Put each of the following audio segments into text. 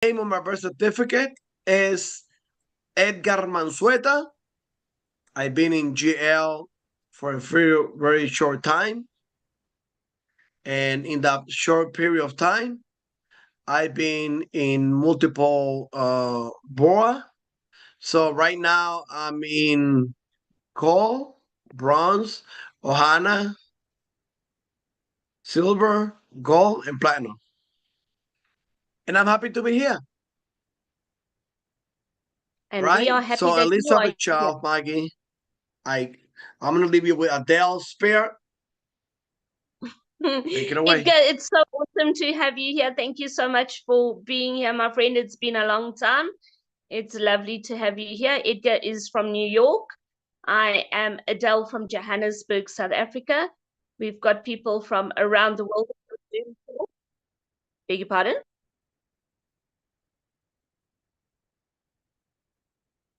name on my birth certificate is Edgar Mansueta. I've been in GL for a very, very short time. And in that short period of time, I've been in multiple BOA. So right now I'm in gold, bronze, Ohana, silver, gold, and platinum. And I'm happy to be here. And we are Right? happy So that you are Elizabeth here. Child, Maggie, I I'm gonna leave you with Adele Spear. Take it away. It's so awesome to have you here. Thank you so much for being here, my friend. It's been a long time. It's lovely to have you here. Edgar is from New York. I am Adele from Johannesburg, South Africa. We've got people from around the world. Beg your pardon?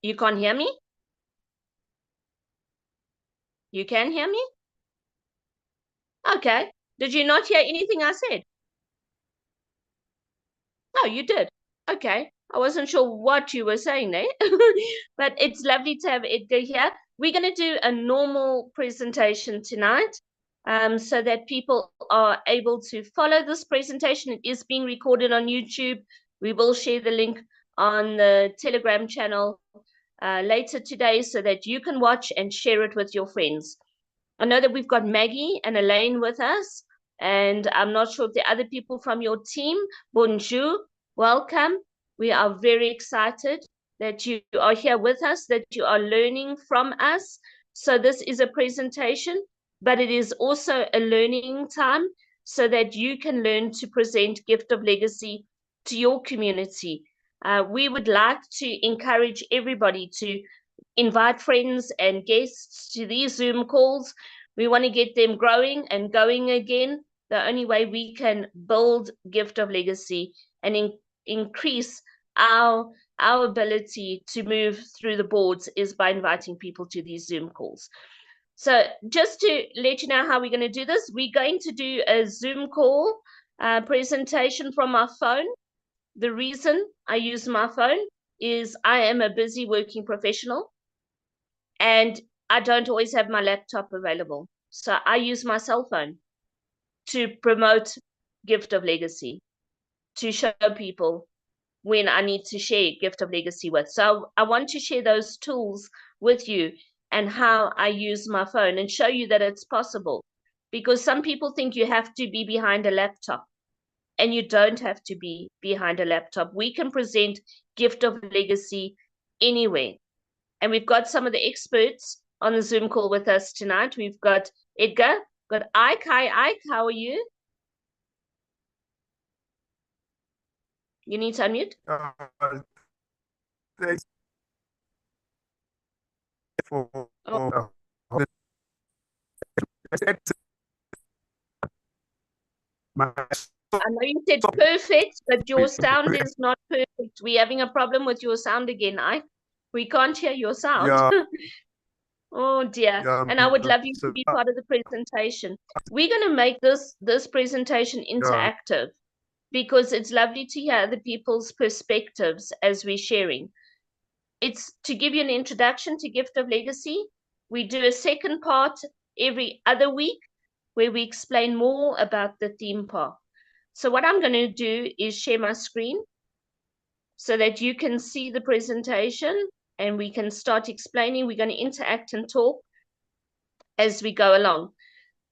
You can't hear me? You can hear me? Okay. Did you not hear anything I said? Oh, you did. Okay. I wasn't sure what you were saying there, but it's lovely to have Edgar here. We're going to do a normal presentation tonight so that people are able to follow this presentation. It is being recorded on YouTube. We will share the link on the Telegram channel later today so that you can watch and share it with your friends. I know that we've got Maggie and Elaine with us, and I'm not sure if the other people from your team. Bonjour, welcome. We are very excited that you are here with us, that you are learning from us. So this is a presentation, but it is also a learning time so that you can learn to present Gift of Legacy to your community. We would like to encourage everybody to invite friends and guests to these Zoom calls. We want to get them growing and going again. The only way we can build Gift of Legacy and increase our ability to move through the boards is by inviting people to these Zoom calls. So just to let you know how we're going to do this, we're going to do a Zoom call presentation from our phone. The reason I use my phone is I am a busy working professional and I don't always have my laptop available. So I use my cell phone to promote Gift of Legacy, to show people when I need to share Gift of Legacy with. So I want to share those tools with you and how I use my phone and show you that it's possible. Because some people think you have to be behind a laptop, and you don't have to be behind a laptop. We can present Gift of Legacy anywhere. And we've got some of the experts on the Zoom call with us tonight. We've got Edgar, got Ike. Hi, Ike. How are you? You need to unmute. Thanks for I know you said perfect, but your sound is not perfect. We're having a problem with your sound again, Ike. We can't hear your sound. Yeah, Oh dear. yeah, And I would love you to be part of the presentation. We're going to make this presentation interactive because it's lovely to hear other people's perspectives as we're sharing. It's to give you an introduction to Gift of Legacy. We do a second part every other week where we explain more about the theme park. So what I'm going to do is share my screen so that you can see the presentation and we can start explaining. We're going to interact and talk as we go along.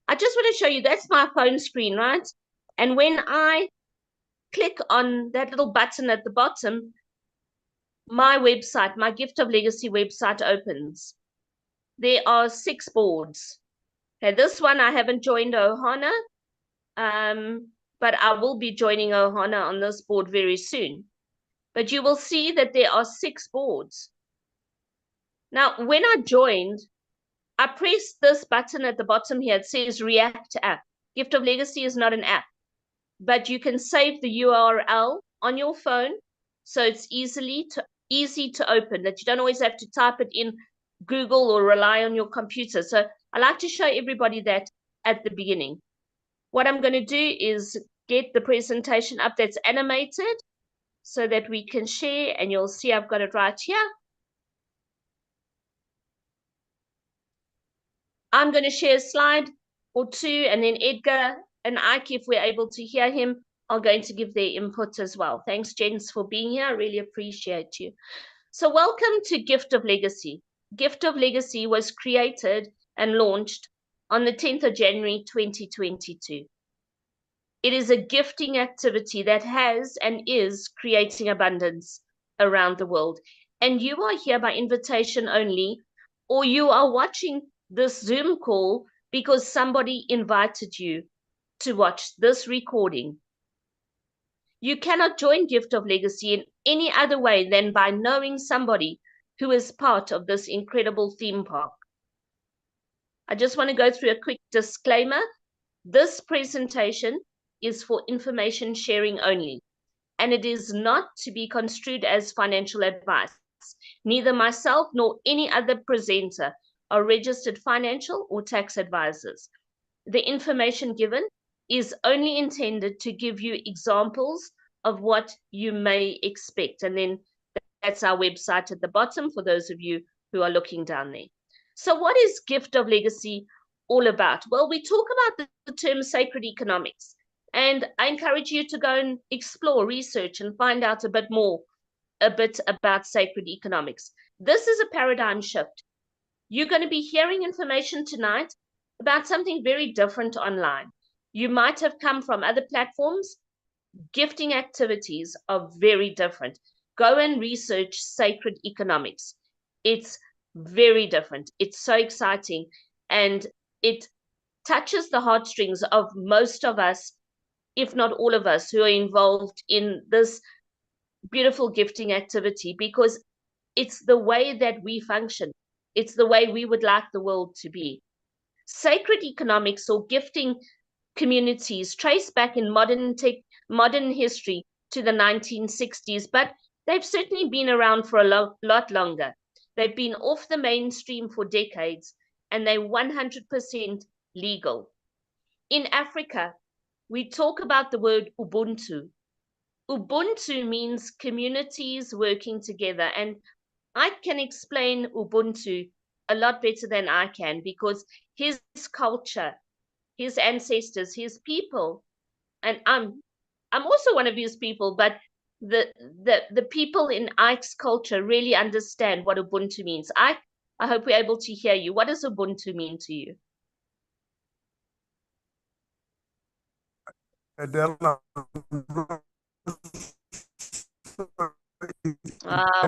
I just want to show you, that's my phone screen, right? And when I click on that little button at the bottom, my website, my Gift of Legacy website opens. There are 6 boards. Okay, this one I haven't joined Ohana, but I will be joining Ohana on this board very soon. But you will see that there are 6 boards. Now, when I joined, I pressed this button at the bottom here. It says React App. Gift of Legacy is not an app, but you can save the URL on your phone, so it's easy to open, that you don't always have to type it in Google or rely on your computer. So I like to show everybody that at the beginning. What I'm going to do is get the presentation up that's animated so that we can share, and you'll see I've got it right here. I'm going to share a slide or two, and then Edgar and Ike, if we're able to hear him, are going to give their input as well. Thanks, gents, for being here. I really appreciate you. So welcome to Gift of Legacy. Gift of Legacy was created and launched on the 10th of January, 2022. It is a gifting activity that has and is creating abundance around the world. And you are here by invitation only, or you are watching this Zoom call because somebody invited you to watch this recording. You cannot join Gift of Legacy in any other way than by knowing somebody who is part of this incredible theme park. I just want to go through a quick disclaimer. This presentation is for information sharing only, and it is not to be construed as financial advice. Neither myself nor any other presenter are registered financial or tax advisors. The information given is only intended to give you examples of what you may expect. And then that's our website at the bottom for those of you who are looking down there. So what is Gift of Legacy all about? Well, we talk about the term sacred economics, and I encourage you to go and explore, research, and find out a bit about sacred economics. This is a paradigm shift. You're going to be hearing information tonight about something very different online. You might have come from other platforms. Gifting activities are very different. Go and research sacred economics. It's very different. It's so exciting, and it touches the heartstrings of most of us, if not all of us, who are involved in this beautiful gifting activity, because it's the way that we function. It's the way we would like the world to be. Sacred economics or gifting communities trace back in modern history to the 1960s, but they've certainly been around for a lot longer. They've been off the mainstream for decades, and they're 100% legal. In Africa, we talk about the word Ubuntu. Ubuntu means communities working together, and I can explain Ubuntu a lot better than I can, because his culture, his ancestors, his people, and I'm also one of his people, but the people in Ike's culture really understand what Ubuntu means. I hope we're able to hear you. What does Ubuntu mean to you?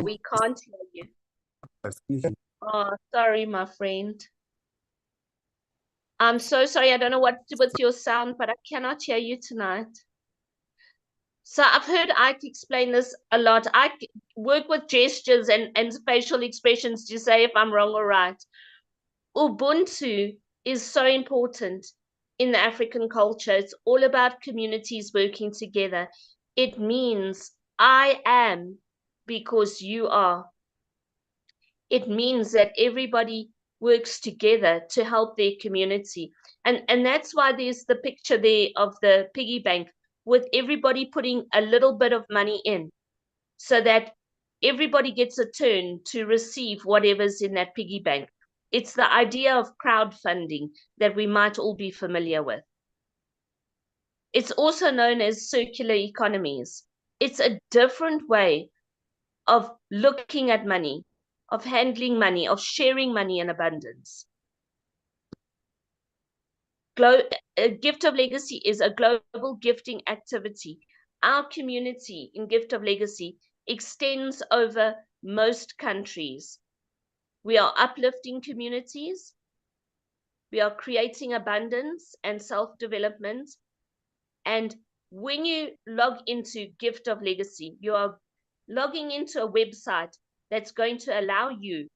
We can't hear you. Oh, sorry, my friend. I'm so sorry. I don't know what with your sound, but I cannot hear you tonight. So I've heard Ike explain this a lot. I work with gestures and facial expressions to say if I'm wrong or right. Ubuntu is so important in the African culture. It's all about communities working together. It means I am because you are. It means that everybody works together to help their community. And that's why there's the picture there of the piggy bank with everybody putting a little bit of money in so that everybody gets a turn to receive whatever's in that piggy bank. It's the idea of crowdfunding that we might all be familiar with. It's also known as circular economies. It's a different way of looking at money, of handling money, of sharing money in abundance. Gift of Legacy is a global gifting activity. Our community in Gift of Legacy extends over most countries. We are uplifting communities. We are creating abundance and self-development. And when you log into Gift of Legacy, you are logging into a website that's going to allow you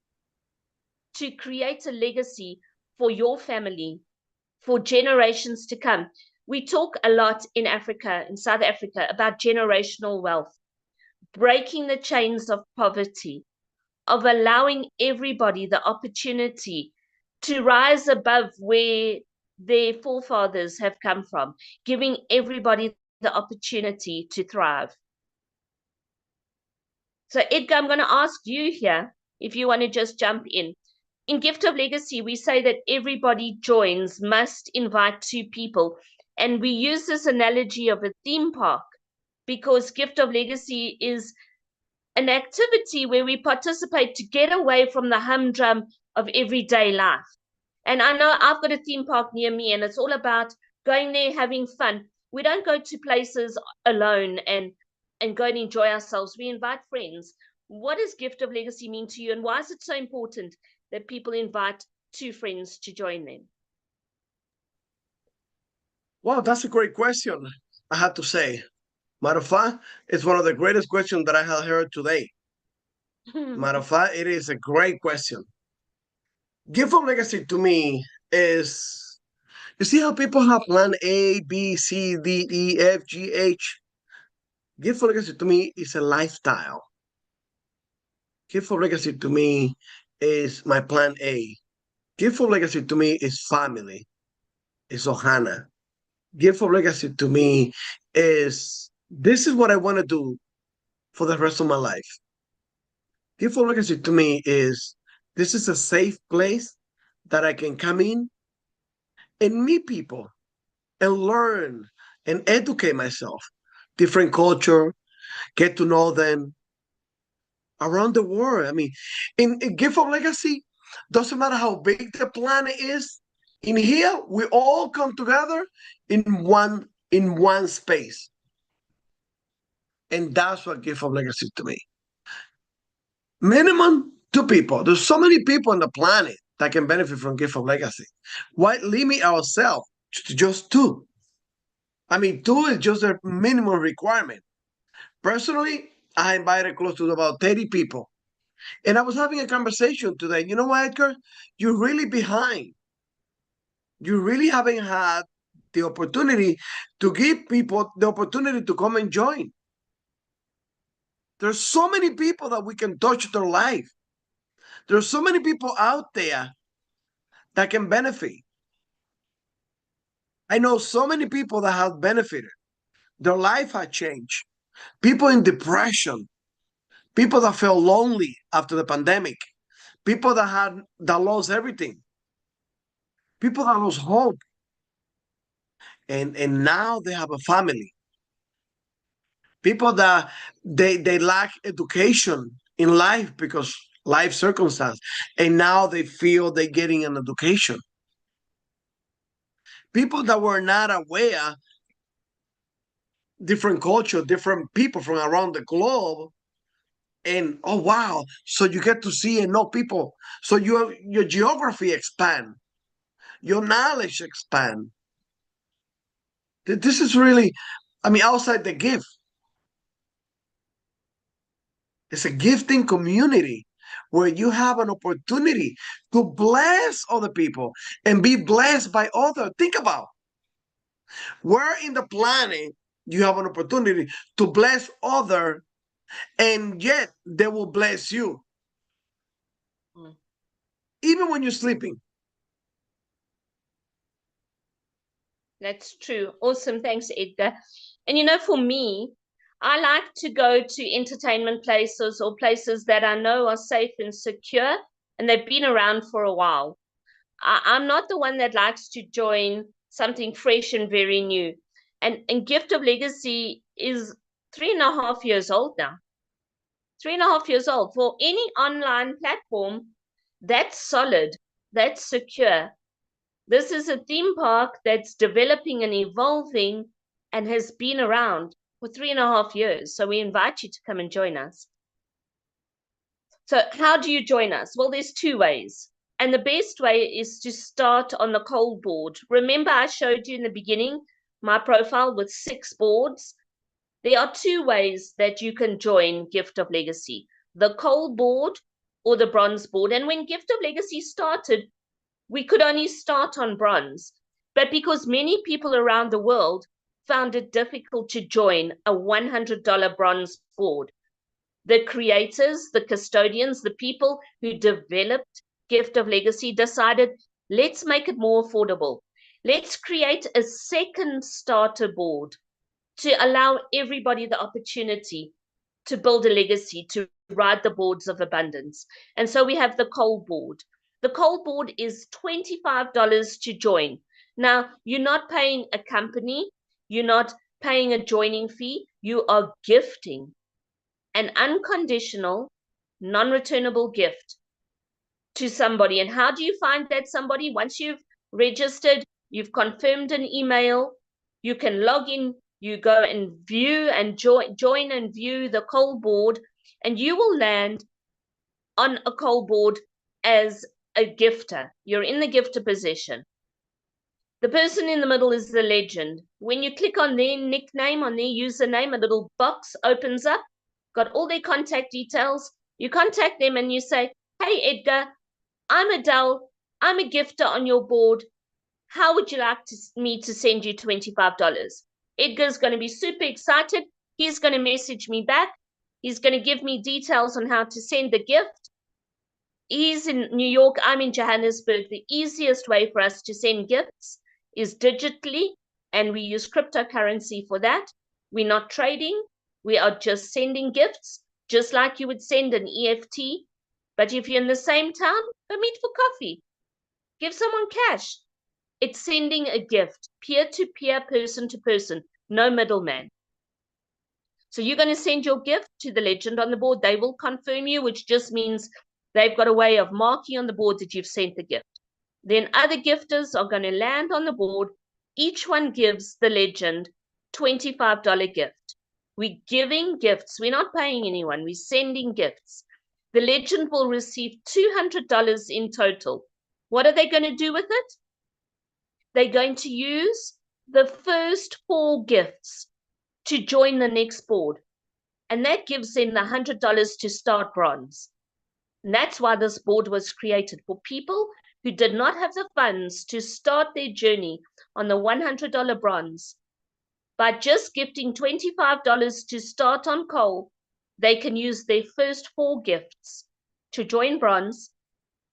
to create a legacy for your family, for generations to come. We talk a lot in Africa, in South Africa, about generational wealth, breaking the chains of poverty, of allowing everybody the opportunity to rise above where their forefathers have come from, giving everybody the opportunity to thrive. So Edgar, I'm going to ask you here if you want to just jump in. In Gift of Legacy, we say that everybody joins must invite 2 people. And we use this analogy of a theme park because Gift of Legacy is an activity where we participate to get away from the humdrum of everyday life. And I know I've got a theme park near me, and it's all about going there, having fun. We don't go to places alone and go and enjoy ourselves. We invite friends. What does Gift of Legacy mean to you, and why is it so important that people invite 2 friends to join them? Well, that's a great question, I have to say. Matter of fact, it's one of the greatest questions that I have heard today. Matter of fact, it is a great question. Gift of Legacy to me is, you see how people have plan A, B, C, D, E, F, G, H? Gift of Legacy to me is a lifestyle. Gift of Legacy to me is my plan A. Gift of Legacy to me is family, is Ohana. Gift of Legacy to me is, this is what I want to do for the rest of my life. Gift of Legacy to me is, this is a safe place that I can come in and meet people and learn and educate myself. Different culture, get to know them around the world. I mean, in Gift of Legacy, doesn't matter how big the planet is, in here we all come together in one space. And that's what Gift of Legacy to me. Minimum 2 people. There's so many people on the planet that can benefit from Gift of Legacy. Why limit ourselves to just 2? I mean, 2 is just a minimum requirement. Personally, I invited close to about 30 people. And I was having a conversation today. You know what, Edgar? You're really behind. You really haven't had the opportunity to give people the opportunity to come and join. There's so many people that we can touch their life. There's so many people out there that can benefit. I know so many people that have benefited. Their life has changed. People in depression, people that felt lonely after the pandemic, people that lost everything, people that lost hope, and now they have a family. People that they lack education in life because life circumstance, and now they feel they're getting an education. People that were not aware, different culture, different people from around the globe, and oh wow, so you get to see and know people, so your geography expand, your knowledge expand. This is really, I mean, outside the gift, it's a gifting community where you have an opportunity to bless other people and be blessed by others. Think about where in the planet you have an opportunity to bless others, and yet they will bless you. Even when you're sleeping. That's true. Awesome. Thanks, Edgar. And you know, for me, I like to go to entertainment places or places that I know are safe and secure and they've been around for a while. I'm not the one that likes to join something fresh and very new. And Gift of Legacy is 3.5 years old now. 3.5 years old. For any online platform, that's solid, that's secure. This is a theme park that's developing and evolving and has been around for 3.5 years. So we invite you to come and join us. So how do you join us? Well, there's 2 ways. And the best way is to start on the cold board. Remember, I showed you in the beginning my profile with 6 boards. There are 2 ways that you can join Gift of Legacy, the cold board or the bronze board. And when Gift of Legacy started, we could only start on bronze. But because many people around the world found it difficult to join a $100 bronze board, the creators, the custodians, the people who developed Gift of Legacy decided, let's make it more affordable. Let's create a second starter board to allow everybody the opportunity to build a legacy, to ride the boards of abundance. And so we have the Cole board. The Cole board is $25 to join. Now, you're not paying a company, you're not paying a joining fee, you are gifting an unconditional, non-returnable gift to somebody. And how do you find that somebody? Once you've registered, you've confirmed an email, you can log in, you go and view and join and view the Cole board, and you will land on a Cole board as a gifter. You're in the gifter position. The person in the middle is the legend. When you click on their nickname, on their username, a little box opens up, got all their contact details. You contact them and you say, hey, Edgar, I'm Adele. I'm a gifter on your board. How would you like me to send you $25? Edgar's going to be super excited. He's going to message me back. He's going to give me details on how to send the gift. He's in New York. I'm in Johannesburg. The easiest way for us to send gifts is digitally, and we use cryptocurrency for that. We're not trading. We are just sending gifts, just like you would send an EFT. But if you're in the same town, go meet for coffee. Give someone cash. It's sending a gift, peer-to-peer, person-to-person, no middleman. So you're going to send your gift to the legend on the board. They will confirm you, which just means they've got a way of marking on the board that you've sent the gift. Then other gifters are going to land on the board. Each one gives the legend $25 gift. We're giving gifts. We're not paying anyone. We're sending gifts. The legend will receive $200 in total. What are they going to do with it? They're going to use the first 4 gifts to join the next board. And that gives them the $100 to start bronze. And that's why this board was created, for people who did not have the funds to start their journey on the $100 bronze. By just gifting $25 to start on Cole, they can use their first 4 gifts to join bronze.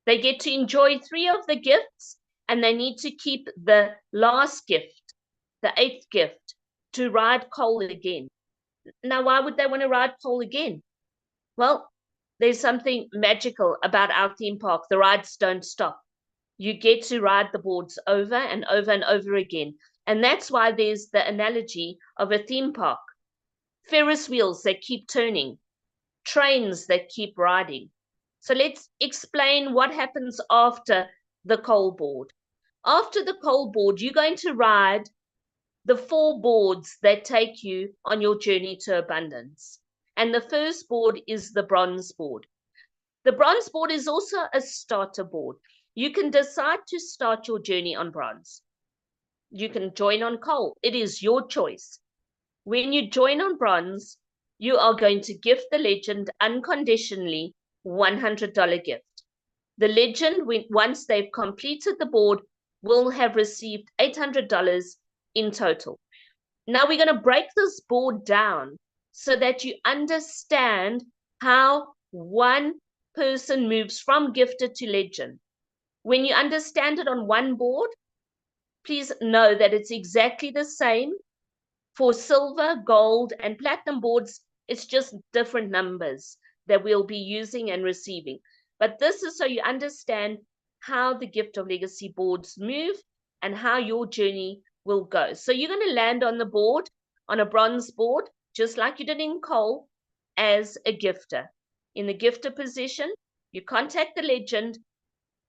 They get to enjoy 3 of the gifts, and they need to keep the last gift, the 8th gift, to ride Cole again. Now, why would they want to ride Cole again? Well, there's something magical about our theme park. The rides don't stop. You get to ride the boards over and over and over again. And that's why there's the analogy of a theme park. Ferris wheels that keep turning, trains that keep riding. So let's explain what happens after the Cole board. After the Cole board, you're going to ride the 4 boards that take you on your journey to abundance. And the first board is the bronze board. The bronze board is also a starter board. You can decide to start your journey on bronze. You can join on Cole. It is your choice. When you join on bronze, you are going to gift the legend unconditionally $100 gift. The legend, once they've completed the board, will have received $800 in total. Now we're going to break this board down so that you understand how one person moves from gifter to legend. When you understand it on one board, please know that it's exactly the same for silver, gold, and platinum boards. It's just different numbers that we'll be using and receiving. But this is so you understand how the Gift of Legacy boards move and how your journey will go. So you're going to land on the board, on a bronze board, just like you did in Cole, as a gifter. In the gifter position, you contact the legend,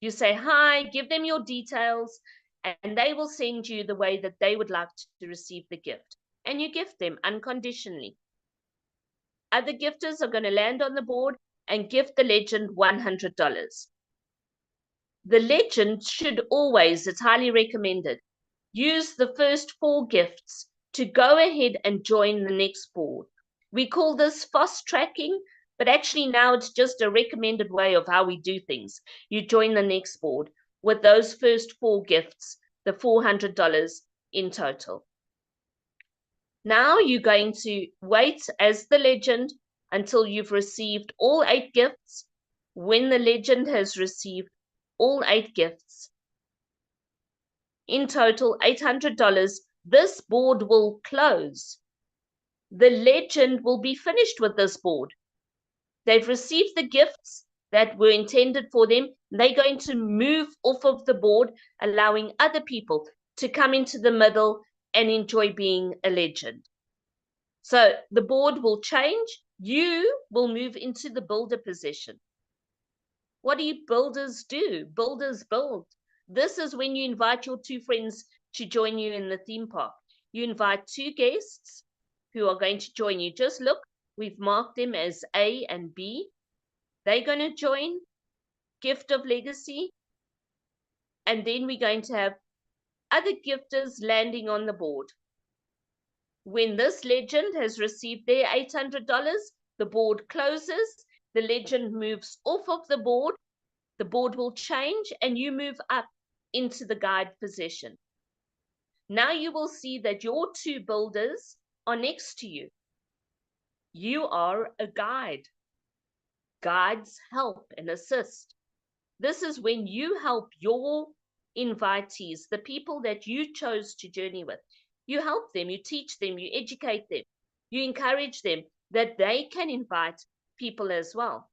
you say hi, give them your details, and they will send you the way that they would like to receive the gift. And you gift them unconditionally. Other gifters are going to land on the board and gift the legend $100. The legend should always, it's highly recommended, use the first 4 gifts to go ahead and join the next board. We call this fast tracking, but actually now it's just a recommended way of how we do things. You join the next board with those first 4 gifts, the $400 in total. Now you're going to wait as the legend until you've received all 8 gifts. When the legend has received all 8 gifts, in total $800, this board will close. the legend will be finished with this board. They've received the gifts that were intended for them. They're going to move off of the board, allowing other people to come into the middle and enjoy being a legend. So the board will change. You will move into the builder position. What do you builders do? Builders build. This is when you invite your two friends to join you in the theme park. You invite two guests who are going to join you. Just look, we've marked them as A and B. They're going to join Gift of Legacy. And then we're going to have other gifters landing on the board. When this legend has received their $800, the board closes, the legend moves off of the board will change, and you move up into the guide position. Now you will see that your two builders are next to you. You are a guide. Guides help and assist. This is when you help your invitees, the people that you chose to journey with. You help them, you teach them, you educate them, you encourage them that they can invite people as well.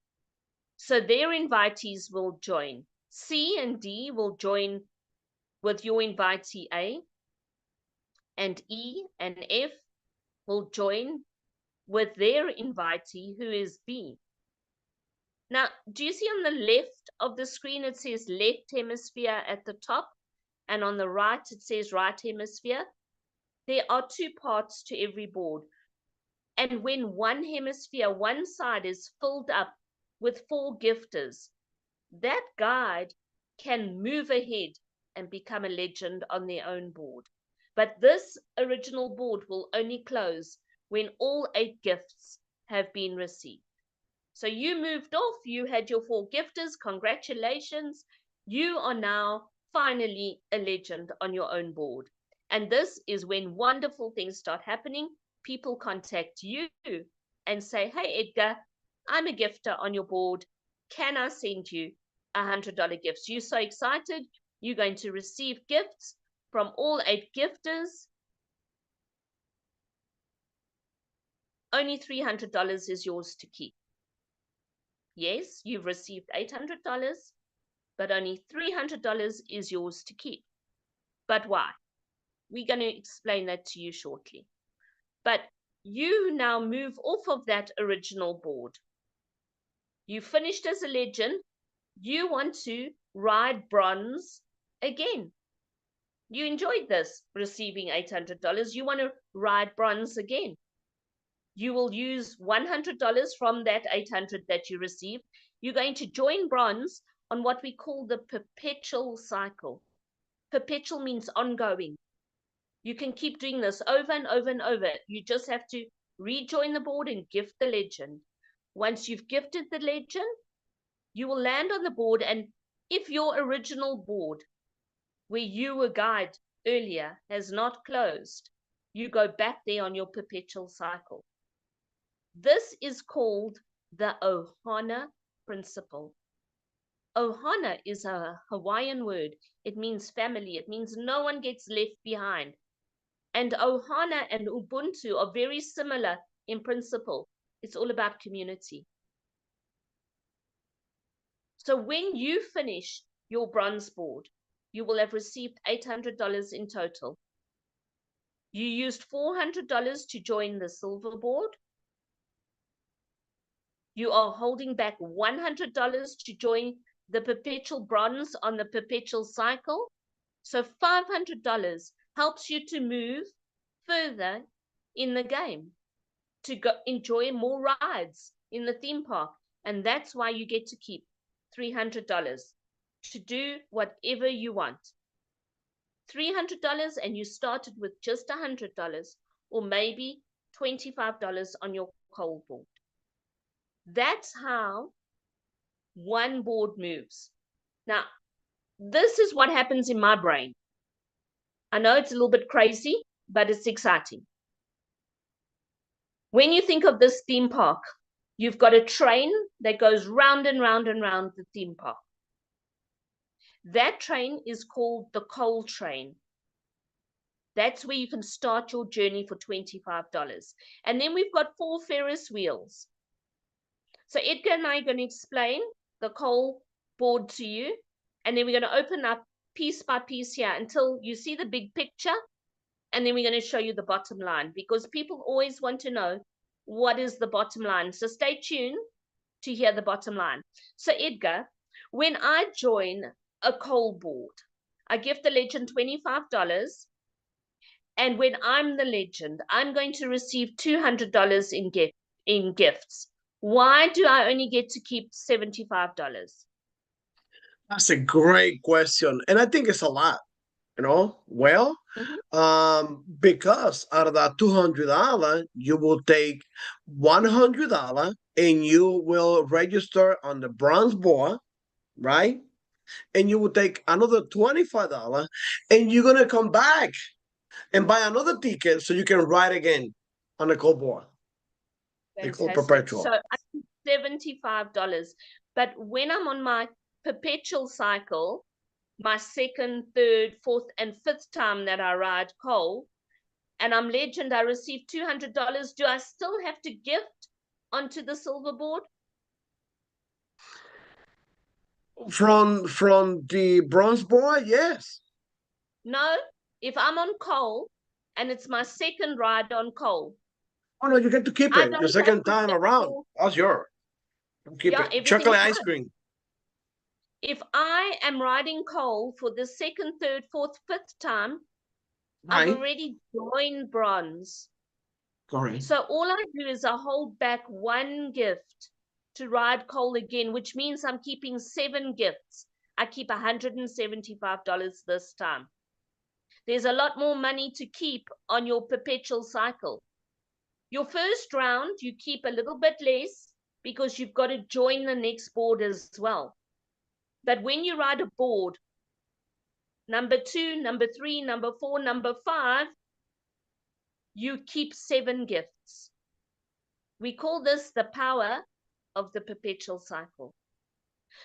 So their invitees will join. C and D will join with your invitee A, and E and F will join with their invitee, who is B. Now, do you see on the left of the screen, it says left hemisphere at the top, and on the right, it says right hemisphere? There are two parts to every board. And when one hemisphere, one side is filled up with 4 gifters, that guide can move ahead and become a legend on their own board. But this original board will only close when all 8 gifts have been received. So you moved off, you had your 4 gifters, congratulations. You are now finally a legend on your own board. And this is when wonderful things start happening. People contact you and say, hey, Edgar, I'm a gifter on your board. Can I send you $100 gifts? You're so excited. You're going to receive gifts from all 8 gifters. Only $300 is yours to keep. Yes, you've received $800, but only $300 is yours to keep. But why? We're going to explain that to you shortly. But you now move off of that original board. You finished as a legend. You want to ride bronze again. You enjoyed this, receiving $800. You want to ride bronze again. You will use $100 from that $800 that you received. You're going to join bronze on what we call the perpetual cycle. Perpetual means ongoing. You can keep doing this over and over and over. You just have to rejoin the board and gift the legend. Once you've gifted the legend, you will land on the board, and if your original board, where you were guide earlier, has not closed, you go back there on your perpetual cycle. This is called the Ohana principle. Ohana is a Hawaiian word. It means family. It means no one gets left behind. And Ohana and Ubuntu are very similar in principle. It's all about community. So when you finish your bronze board, you will have received $800 in total. You used $400 to join the silver board. You are holding back $100 to join the perpetual bronze on the perpetual cycle. So $500 helps you to move further in the game, to go enjoy more rides in the theme park. And that's why you get to keep $300 to do whatever you want. $300, and you started with just $100 or maybe $25 on your cold board. That's how one board moves. Now, this is what happens in my brain. I know it's a little bit crazy, but it's exciting. When you think of this theme park, you've got a train that goes round and round and round the theme park. That train is called the coal train. That's where you can start your journey for $25. And then we've got 4 Ferris wheels. So Edgar and I are going to explain the Cole board to you. And then we're going to open up piece by piece here until you see the big picture. And then we're going to show you the bottom line, because people always want to know what is the bottom line. So stay tuned to hear the bottom line. So Edgar, when I join a Cole board, I give the legend $25. And when I'm the legend, I'm going to receive $200 in gifts. Why do I only get to keep $75? That's a great question. And I think it's a lot, you know? Well, because out of that $200, you will take $100 and you will register on the bronze board, right? And you will take another $25 and you're gonna come back and buy another ticket so you can ride again on the Cole board. The Cole perpetual. So I keep $75. But when I'm on my perpetual cycle, my second, third, fourth, and fifth time that I ride Cole, and I'm legend, I receive $200. Do I still have to gift onto the silver board? From the bronze board, yes. No, if I'm on Cole and it's my second ride on Cole. Oh no, you get to keep it. Your second time around. That's yours. Keep it. Chocolate ice cream. If I am riding Cole for the second, third, fourth, fifth time, right, I've already joined bronze. Correct. So all I do is I hold back one gift to ride Cole again, which means I'm keeping 7 gifts. I keep $175 this time. There's a lot more money to keep on your perpetual cycle. Your first round, you keep a little bit less because you've got to join the next board as well. But when you ride a board, number 2, number 3, number 4, number 5, you keep 7 gifts. We call this the power of the perpetual cycle.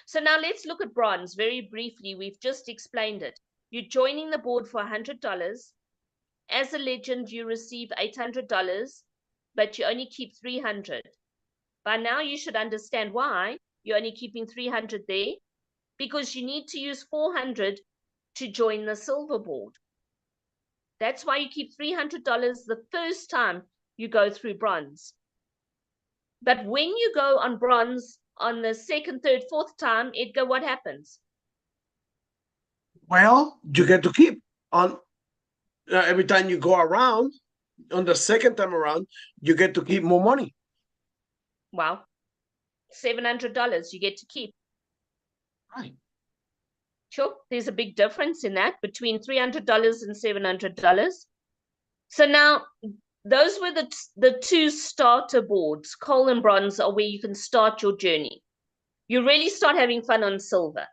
So now let's look at bronze very briefly. We've just explained it. You're joining the board for $100. As a legend, you receive $800, but you only keep $300. By now, you should understand why you're only keeping $300 there, because you need to use $400 to join the silver board. That's why you keep $300 the first time you go through bronze. But when you go on bronze on the second, third, fourth time, Edgar, what happens? Well, you get to keep on every time you go around. On the second time around, you get to keep more money. Wow. $700 you get to keep. Right. Sure, there's a big difference in that between $300 and $700. So now, those were the 2 starter boards. Cole and bronze are where you can start your journey. You really start having fun on silver.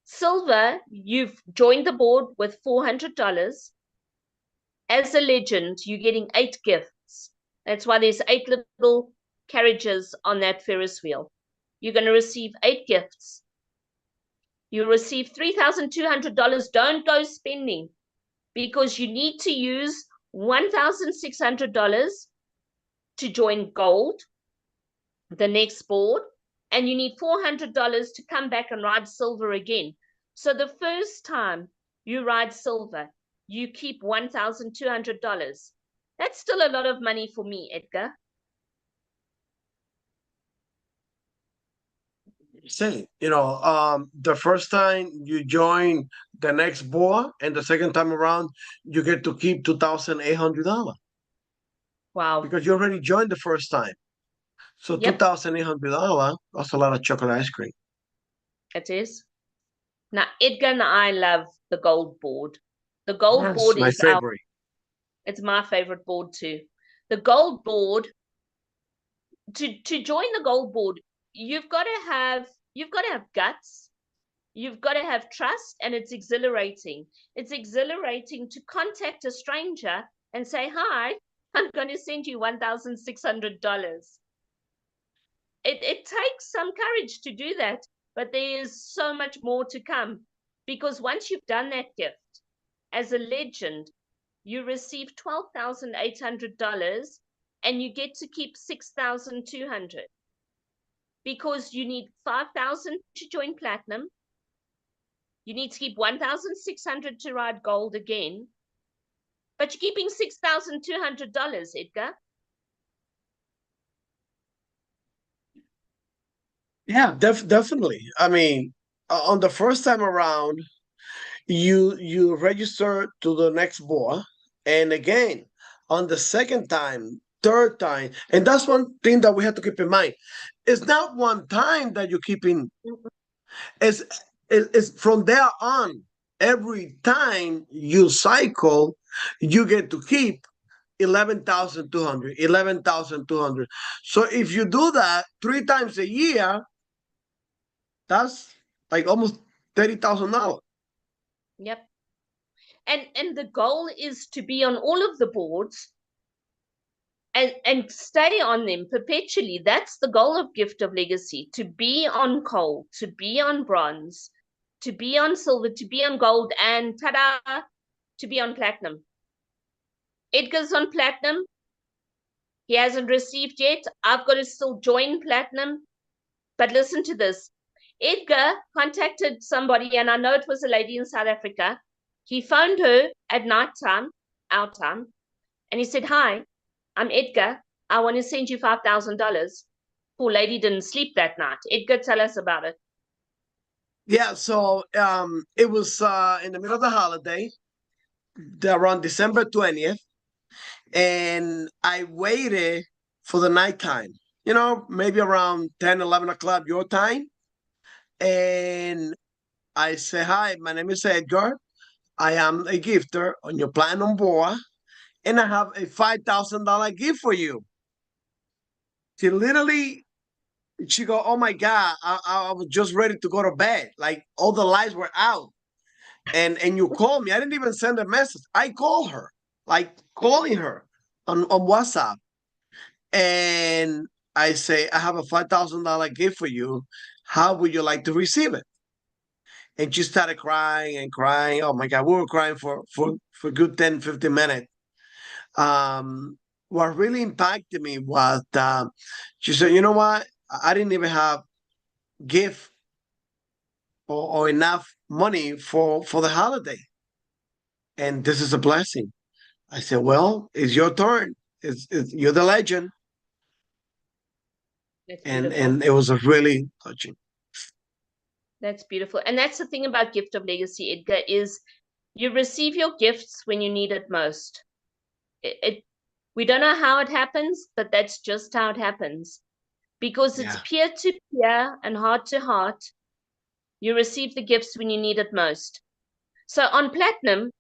Silver, you've joined the board with $400. As a legend, you're getting 8 gifts. That's why there's 8 little carriages on that Ferris wheel. You're going to receive 8 gifts. You receive $3,200. Don't go spending, because you need to use $1,600 to join gold, the next board, and you need $400 to come back and ride silver again. So the first time you ride silver, you keep $1,200. That's still a lot of money for me, Edgar. Say, the first time you join the next board and the second time around, you get to keep $2,800. Wow. Because you already joined the first time. So $2,800, that's a lot of chocolate ice cream. It is. Now, Edgar and I love the gold board. The gold board is my favorite. It's my favorite board too. The gold board, to join the gold board, you've got to have guts. You've got to have trust, and it's exhilarating. It's exhilarating to contact a stranger and say, "Hi, I'm going to send you $1,600. It takes some courage to do that, but there is so much more to come, because once you've done that gift as a legend, you receive $12,800 and you get to keep 6,200 because you need 5,000 to join platinum. You need to keep 1,600 to ride gold again, but you're keeping $6,200, Edgar. Yeah, definitely. I mean, on the first time around, you register to the next board, and again on the second time, third time, and that's one thing that we have to keep in mind. It's not one time that you're keeping. It's it's from there on. Every time you cycle, you get to keep 11,200, 11,200. So if you do that 3 times a year, that's like almost $30,000. Yep. And the goal is to be on all of the boards and stay on them perpetually. That's the goal of Gift of Legacy, to be on gold, to be on bronze, to be on silver, to be on gold, and ta-da, to be on platinum. Edgar's on platinum. He hasn't received yet. I've got to still join platinum. But listen to this. Edgar contacted somebody, and I know it was a lady in South Africa. He phoned her at night time, our time, and he said, "Hi, I'm Edgar. I want to send you $5,000. Poor lady didn't sleep that night. Edgar, tell us about it. Yeah, so it was in the middle of the holiday, around December 20th, and I waited for the nighttime, maybe around 10, 11 o'clock your time. And I say, "Hi, my name is Edgar. I am a gifter on your Platinum board, and I have a $5,000 gift for you." She literally, she go, "Oh my God, I was just ready to go to bed. Like all the lights were out. And you called me." I didn't even send a message. I called her, like calling her on WhatsApp. And I say, "I have a $5,000 gift for you. How would you like to receive it?" And she started crying and crying. Oh my God, we were crying for good 10, 15 minutes. What really impacted me was she said, "You know what? I didn't even have gift or enough money for the holiday. And this is a blessing." I said, "Well, it's your turn. You're the legend." That's And beautiful. and it was a really touching. That's beautiful. And that's the thing about Gift of Legacy, Edgar, is you receive your gifts when you need it most. We don't know how it happens, but that's just how it happens. Because it's Yeah. peer to peer and heart to heart, you receive the gifts when you need it most. So on platinum,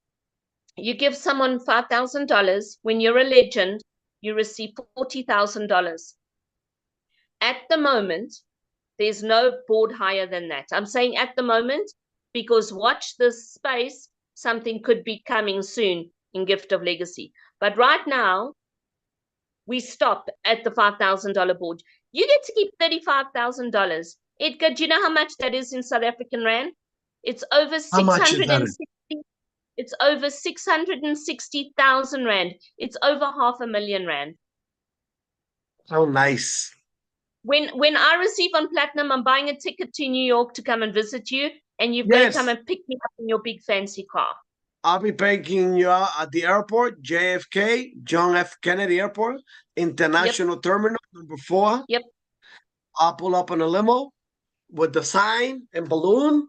you give someone $5,000. When you're a legend, you receive $40,000. At the moment, there's no board higher than that. I'm saying at the moment because watch this space. Something could be coming soon in Gift of Legacy. But right now, we stop at the $5,000 board. You get to keep $35,000. Edgar, do you know how much that is in South African rand? It's over How much is that? 660. It's over 660,000 rand. It's over $500,000 rand. Oh, nice. When I receive on platinum, I'm buying a ticket to New York to come and visit you, and you've got to come Yes, and pick me up in your big fancy car. I'll be picking you up at the airport, JFK, John F. Kennedy Airport, Yep, International Terminal number 4. yep. I'll pull up in a limo with the sign and balloon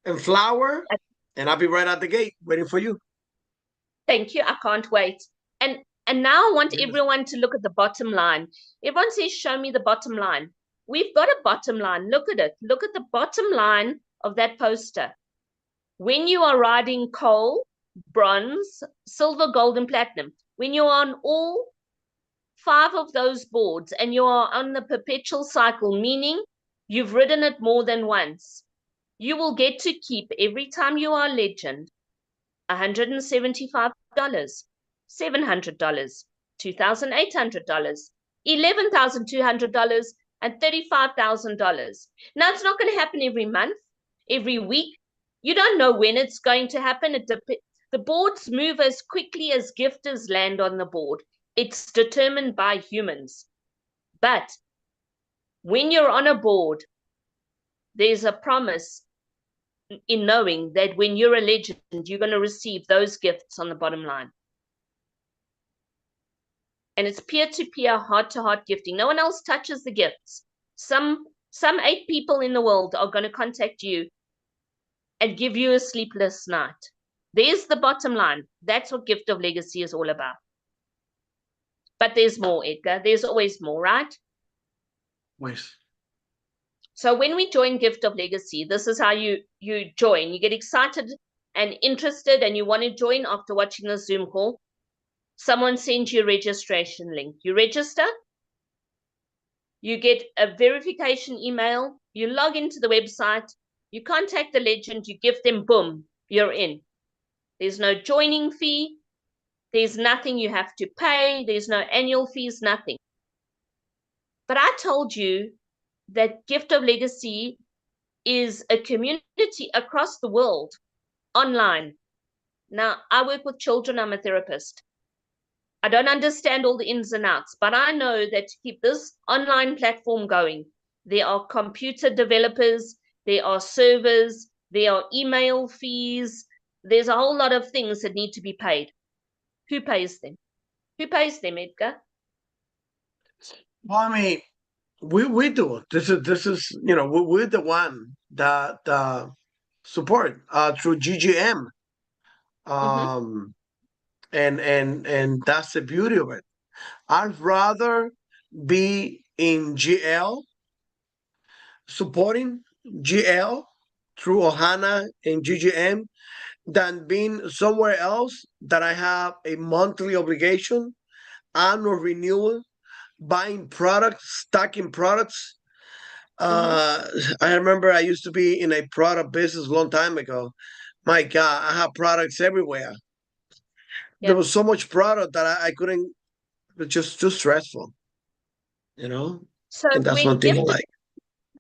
and flower, and I'll be right at the gate waiting for you. Thank you. I can't wait. And now I want Yes. everyone to look at the bottom line. Everyone says, "Show me the bottom line." We've got a bottom line. Look at it. Look at the bottom line of that poster. When you are riding coal, bronze, silver, gold, and platinum, when you're on all 5 of those boards and you are on the perpetual cycle, meaning you've ridden it more than once, you will get to keep every time you are legend $175, $700, $2,800, $11,200, and $35,000. Now, it's not going to happen every month, every week. You don't know when it's going to happen. The boards move as quickly as gifters land on the board. It's determined by humans. But when you're on a board, there's a promise in knowing that when you're a legend, you're going to receive those gifts on the bottom line. And it's peer-to-peer, heart-to-heart gifting. No one else touches the gifts. Some 8 people in the world are going to contact you and give you a sleepless night. There's the bottom line. That's what Gift of Legacy is all about. But there's more, Edgar. There's always more, right? Yes. So when we join Gift of Legacy, this is how you join. You get excited and interested and you want to join after watching the Zoom call. Someone sends you a registration link. You register. You get a verification email. You log into the website. You contact the legend. You give them, boom, you're in. There's no joining fee. There's nothing you have to pay. There's no annual fees, nothing. But I told you that Gift of Legacy is a community across the world, online. Now, I work with children. I'm a therapist. I don't understand all the ins and outs, but I know that to keep this online platform going, there are computer developers, there are servers, there are email fees. There's a whole lot of things that need to be paid. Who pays them? Who pays them, Edgar? Well, I mean, we do. This is we're the one that support through GGM. And that's the beauty of it. I'd rather be in GL, supporting GL through Ohana and GGM, than being somewhere else that I have a monthly obligation, annual renewal, buying products, stocking products. I remember I used to be in a product business a long time ago. My God, I have products everywhere. There was so much product that I couldn't. It's just too stressful, So and that's one when thing I Gift like.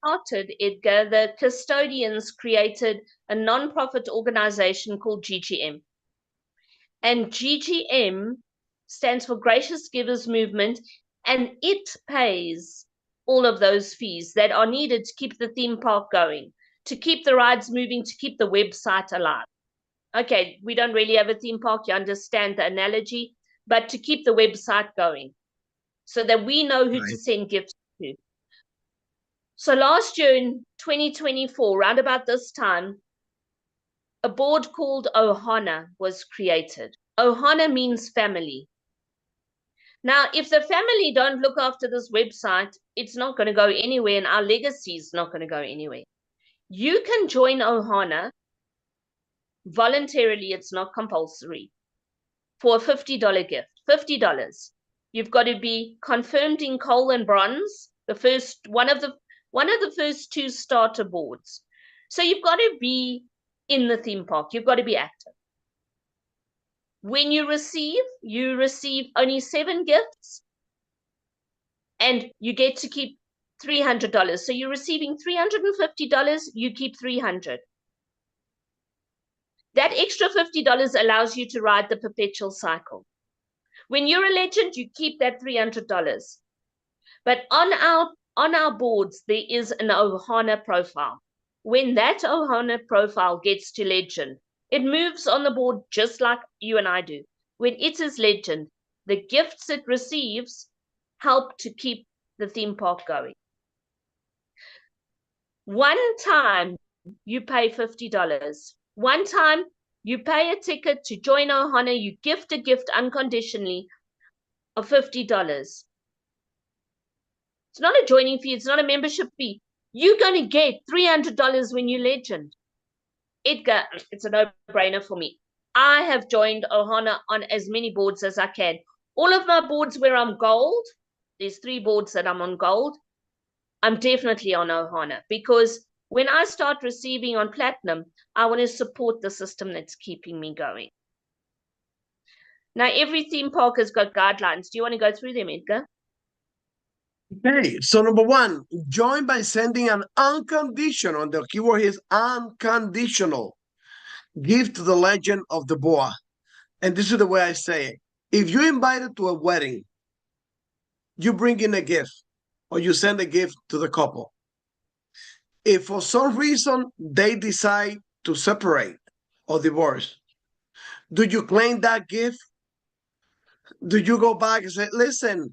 started, Edgar, the custodians created a non-profit organization called GGM. And GGM stands for Gracious Givers Movement, and it pays all of those fees that are needed to keep the theme park going, to keep the rides moving, to keep the website alive. Okay, we don't really have a theme park, you understand the analogy, but to keep the website going so that we know who to send gifts to. So last year in 2024, around about this time, a board called Ohana was created. Ohana means family. Now, if the family don't look after this website, it's not going to go anywhere, and our legacy is not going to go anywhere. You can join Ohana voluntarily, it's not compulsory, for a $50 gift. $50. You've got to be confirmed in coal and bronze, the first one of the first 2 starter boards. So you've got to be in the theme park. You've got to be active. When you receive only 7 gifts, and you get to keep $300. So you're receiving $350, you keep $300. That extra $50 allows you to ride the perpetual cycle. When you're a legend, you keep that $300. But on our boards, there is an Ohana profile. When that Ohana profile gets to legend, it moves on the board just like you and I do. When it is legend, the gifts it receives help to keep the theme park going. One time you pay $50. One time you pay a ticket to join Ohana, you gift a gift unconditionally of $50. It's not a joining fee, it's not a membership fee. You're going to get $300 when you legend. Edgar, it's a no-brainer for me. I have joined Ohana on as many boards as I can. All of my boards where I'm gold, there's 3 boards that I'm on gold, I'm definitely on Ohana, because when I start receiving on platinum, I want to support the system that's keeping me going. Now, every theme park has got guidelines. Do you want to go through them, Edgar? Okay, so number 1, join by sending an unconditional, and the keyword is unconditional give to the legend of the boa. And this is the way I say it. If you're invited to a wedding, you bring in a gift or you send a gift to the couple. If for some reason they decide to separate or divorce, do you claim that gift? Do you go back and say, listen,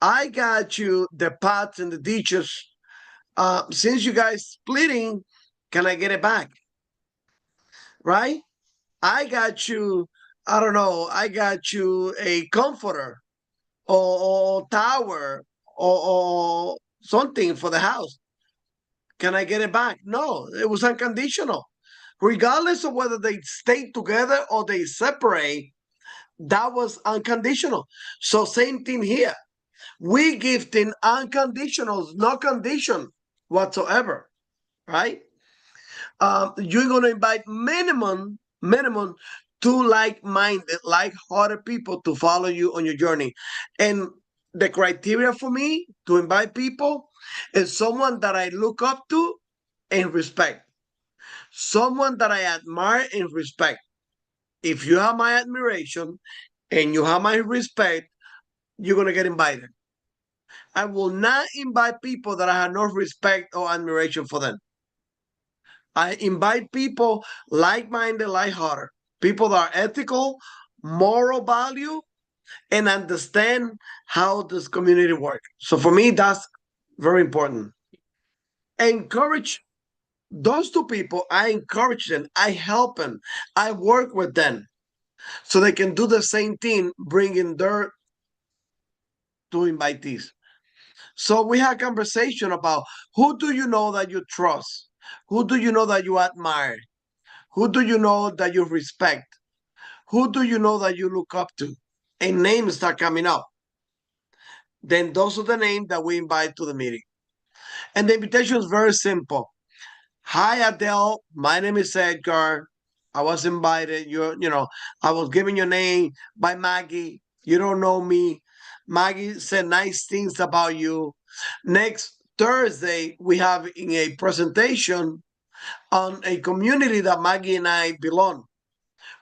I got you the pots and the dishes. Since you guys splitting, can I get it back? Right? I got you, I don't know, I got you a comforter or tower or something for the house. Can I get it back? No, it was unconditional. Regardless of whether they stay together or they separate, that was unconditional. So same thing here. We gifting unconditional, no condition whatsoever, right? You're gonna invite minimum two like-minded, like-hearted people to follow you on your journey. And the criteria for me to invite people is someone that I look up to and respect, someone that I admire and respect. If you have my admiration and you have my respect, you're gonna get invited. I will not invite people that I have no respect or admiration for them. I invite people like-minded, like-hearted, people that are ethical, moral value, and understand how this community works. So for me, that's very important. Encourage those two people. I encourage them. I help them. I work with them so they can do the same thing, bringing their two invitees. So we had conversation about who do you know that you trust? Who do you know that you admire? Who do you know that you respect? Who do you know that you look up to? And names start coming up. Then those are the names that we invite to the meeting. And the invitation is very simple. Hi, Adele. My name is Edgar. I was invited. I was given your name by Maggie. You don't know me. Maggie said nice things about you. Next Thursday, we have in a presentation on a community that Maggie and I belong.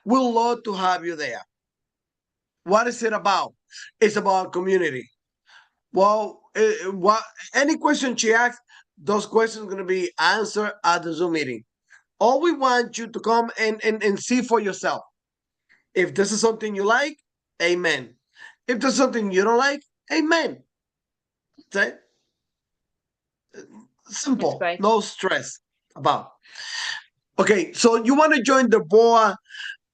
We'd love to have you there. What is it about? It's about community. Well, what any question she asks, those questions are going to be answered at the Zoom meeting. All we want you to come and see for yourself. If this is something you like, amen. If there's something you don't like, amen. That's it. Simple, no stress about. Okay, so you want to join the BOA?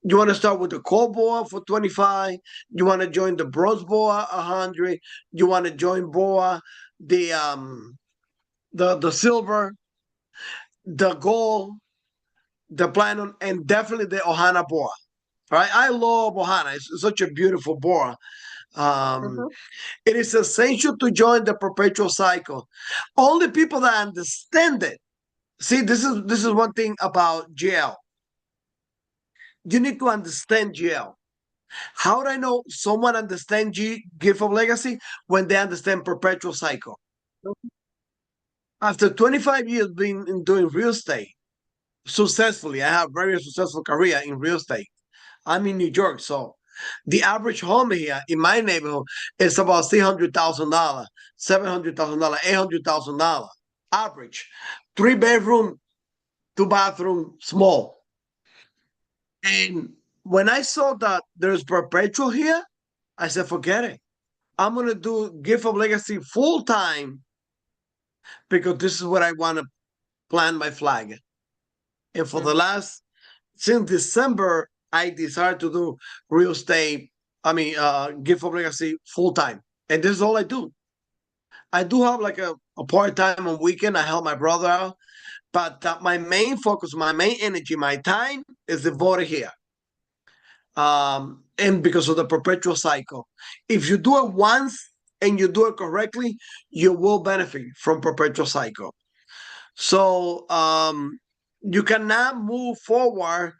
You want to start with the core BOA for 25? You want to join the bronze BOA 100? You want to join BOA the silver, the gold, the platinum, and definitely the Ohana BOA. Right? I love Ohana. It's such a beautiful BOA. It is essential to join the perpetual cycle. Only people that understand it. See, this is one thing about GL. You need to understand GL. How do I know someone understands Gift of Legacy? When they understand perpetual cycle. After 25 years being doing real estate successfully, I have very successful career in real estate. I'm in New York, so the average home here in my neighborhood is about $600,000, $700,000, $800,000 average. 3-bedroom, 2-bathroom, small. And when I saw that there's perpetual here, I said, forget it. I'm going to do Gift of Legacy full time because this is what I want to plant my flag. And for the since December, I decided to do real estate, Gift of Legacy full time. And this is all I do. I do have like a part-time on weekend. I help my brother out. But my main focus, my main energy, my time is devoted here. And because of the perpetual cycle. If you do it once and you do it correctly, you will benefit from perpetual cycle. So you cannot move forward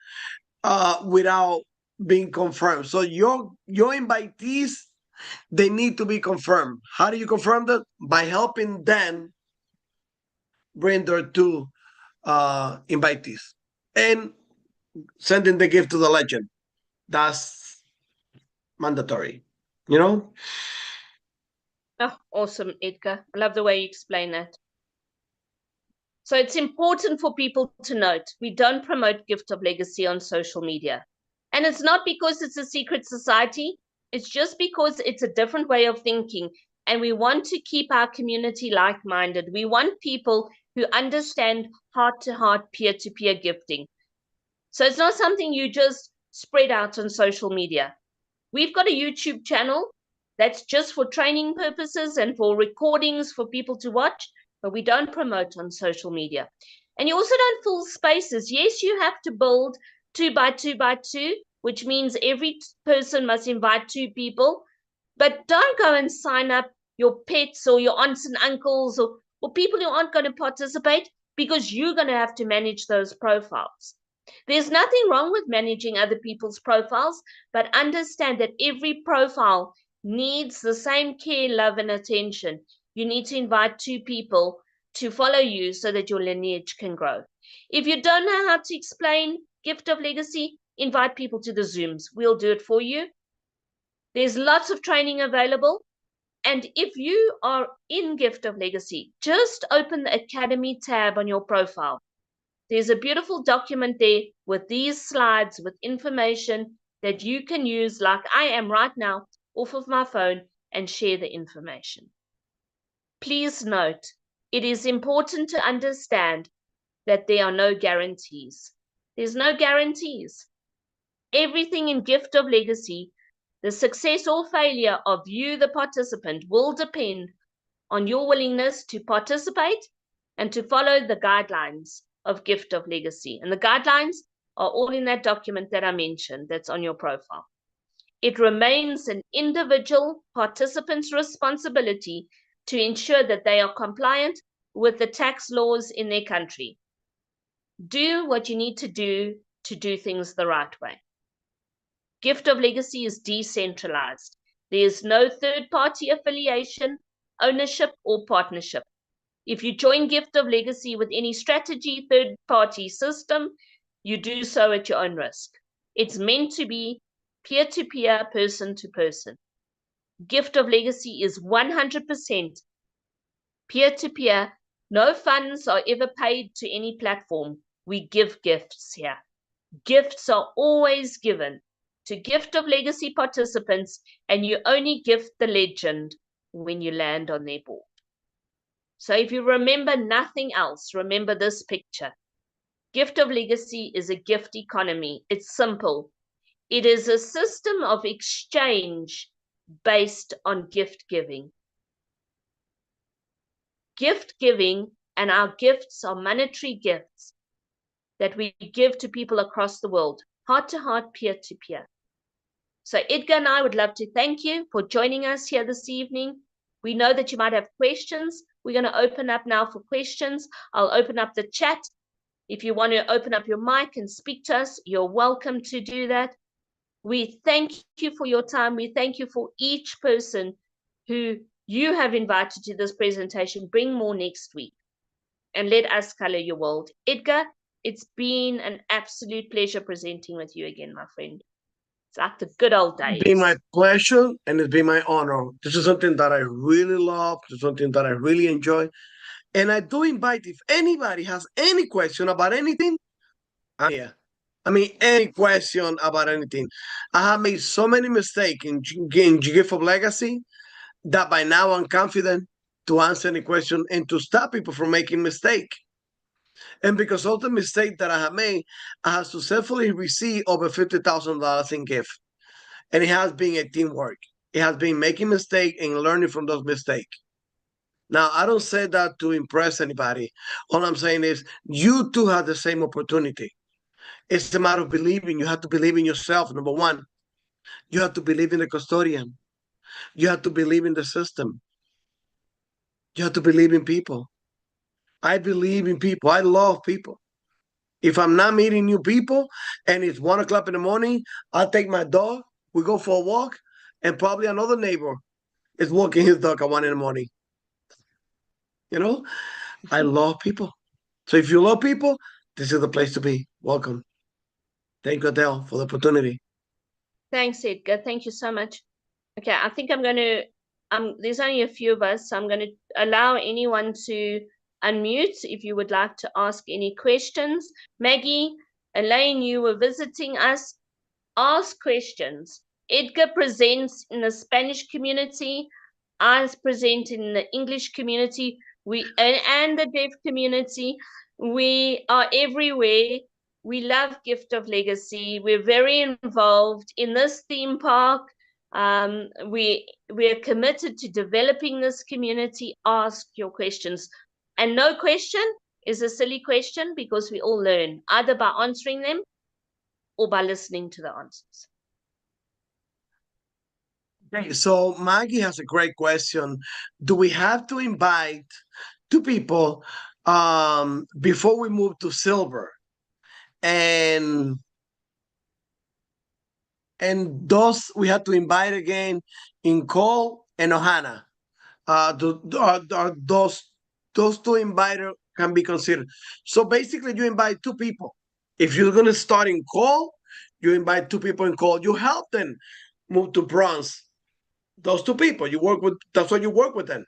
without being confirmed. So your invitees, they need to be confirmed. How do you confirm that? By helping them bring their two invitees. And sending the gift to the legend. That's mandatory, you know? Oh, awesome, Edgar. I love the way you explain that. So it's important for people to note we don't promote Gift of Legacy on social media. And it's not because it's a secret society, it's just because it's a different way of thinking. And we want to keep our community like minded. We want people who understand heart to heart, peer to peer gifting. So it's not something you just spread out on social media. We've got a YouTube channel that's just for training purposes and for recordings for people to watch, but we don't promote on social media. And you also don't fill spaces. Yes, you have to build 2 by 2 by 2, which means every person must invite 2 people, but don't go and sign up your pets or your aunts and uncles or people who aren't going to participate, because you're going to have to manage those profiles. There's nothing wrong with managing other people's profiles, but understand that every profile needs the same care, love, and attention. You need to invite 2 people to follow you so that your lineage can grow. If you don't know how to explain Gift of Legacy, invite people to the Zooms. We'll do it for you. There's lots of training available. And if you are in Gift of Legacy, just open the Academy tab on your profile. There's a beautiful document there with these slides with information that you can use, like I am right now, off of my phone, and share the information. Please note, it is important to understand that there are no guarantees. There's no guarantees. Everything in Gift of Legacy, the success or failure of you, the participant, will depend on your willingness to participate and to follow the guidelines of Gift of Legacy. And the guidelines are all in that document that I mentioned that's on your profile. It remains an individual participant's responsibility to ensure that they are compliant with the tax laws in their country. Do what you need to do things the right way. Gift of Legacy is decentralized. There is no third-party affiliation, ownership, or partnership. If you join Gift of Legacy with any strategy, third-party system, you do so at your own risk. It's meant to be peer-to-peer, person-to-person. Gift of Legacy is 100% peer-to-peer. No funds are ever paid to any platform. We give gifts here. Gifts are always given to Gift of Legacy participants, and you only gift the legend when you land on their board. So if you remember nothing else, remember this picture. Gift of Legacy is a gift economy. It's simple. It is a system of exchange based on gift giving. Gift giving, and our gifts are monetary gifts that we give to people across the world, heart to heart, peer to peer. So Edgar and I would love to thank you for joining us here this evening. We know that you might have questions. We're going to open up now for questions. I'll open up the chat. If you want to open up your mic and speak to us, you're welcome to do that. We thank you for your time. We thank you for each person who you have invited to this presentation. Bring more next week and let us color your world. Edgar, it's been an absolute pleasure presenting with you again, my friend. It's like the good old days. It's been my pleasure and it's been my honor. This is something that I really love. This is something that I really enjoy. And I do invite, if anybody has any question about anything, I'm here. I mean, any question about anything. I have made so many mistakes in Gift of Legacy that by now I'm confident to answer any question and to stop people from making mistake. And because of the mistake that I have made, I have successfully received over $50,000 in gift. And it has been a teamwork. It has been making mistake and learning from those mistakes. Now, I don't say that to impress anybody. All I'm saying is you too have the same opportunity. It's a matter of believing. You have to believe in yourself, number one. You have to believe in the custodian. You have to believe in the system. You have to believe in people. I believe in people. I love people. If I'm not meeting new people and it's 1 o'clock in the morning, I'll take my dog. We go for a walk, and probably another neighbor is walking his dog at 1 in the morning. You know, I love people. So if you love people, this is the place to be. Welcome. Thank you, Adele, for the opportunity. Thanks, Edgar. Thank you so much. Okay, I think there's only a few of us, so I'm going to allow anyone to unmute if you would like to ask any questions. Maggie, Elaine, you were visiting us. Ask questions. Edgar presents in the Spanish community. I present in the English community. And the deaf community. We are everywhere. We love Gift of Legacy. We're very involved in this theme park. We are committed to developing this community. Ask your questions, and no question is a silly question because we all learn either by answering them or by listening to the answers. Okay, so Maggie has a great question. Do we have to invite two people before we move to silver? And those we have to invite again in Cole and Ohana. Those two inviters can be considered. So basically, you invite two people. If you're going to start in Cole, you invite two people in Cole. You help them move to bronze. Those two people you work with. That's why you work with them.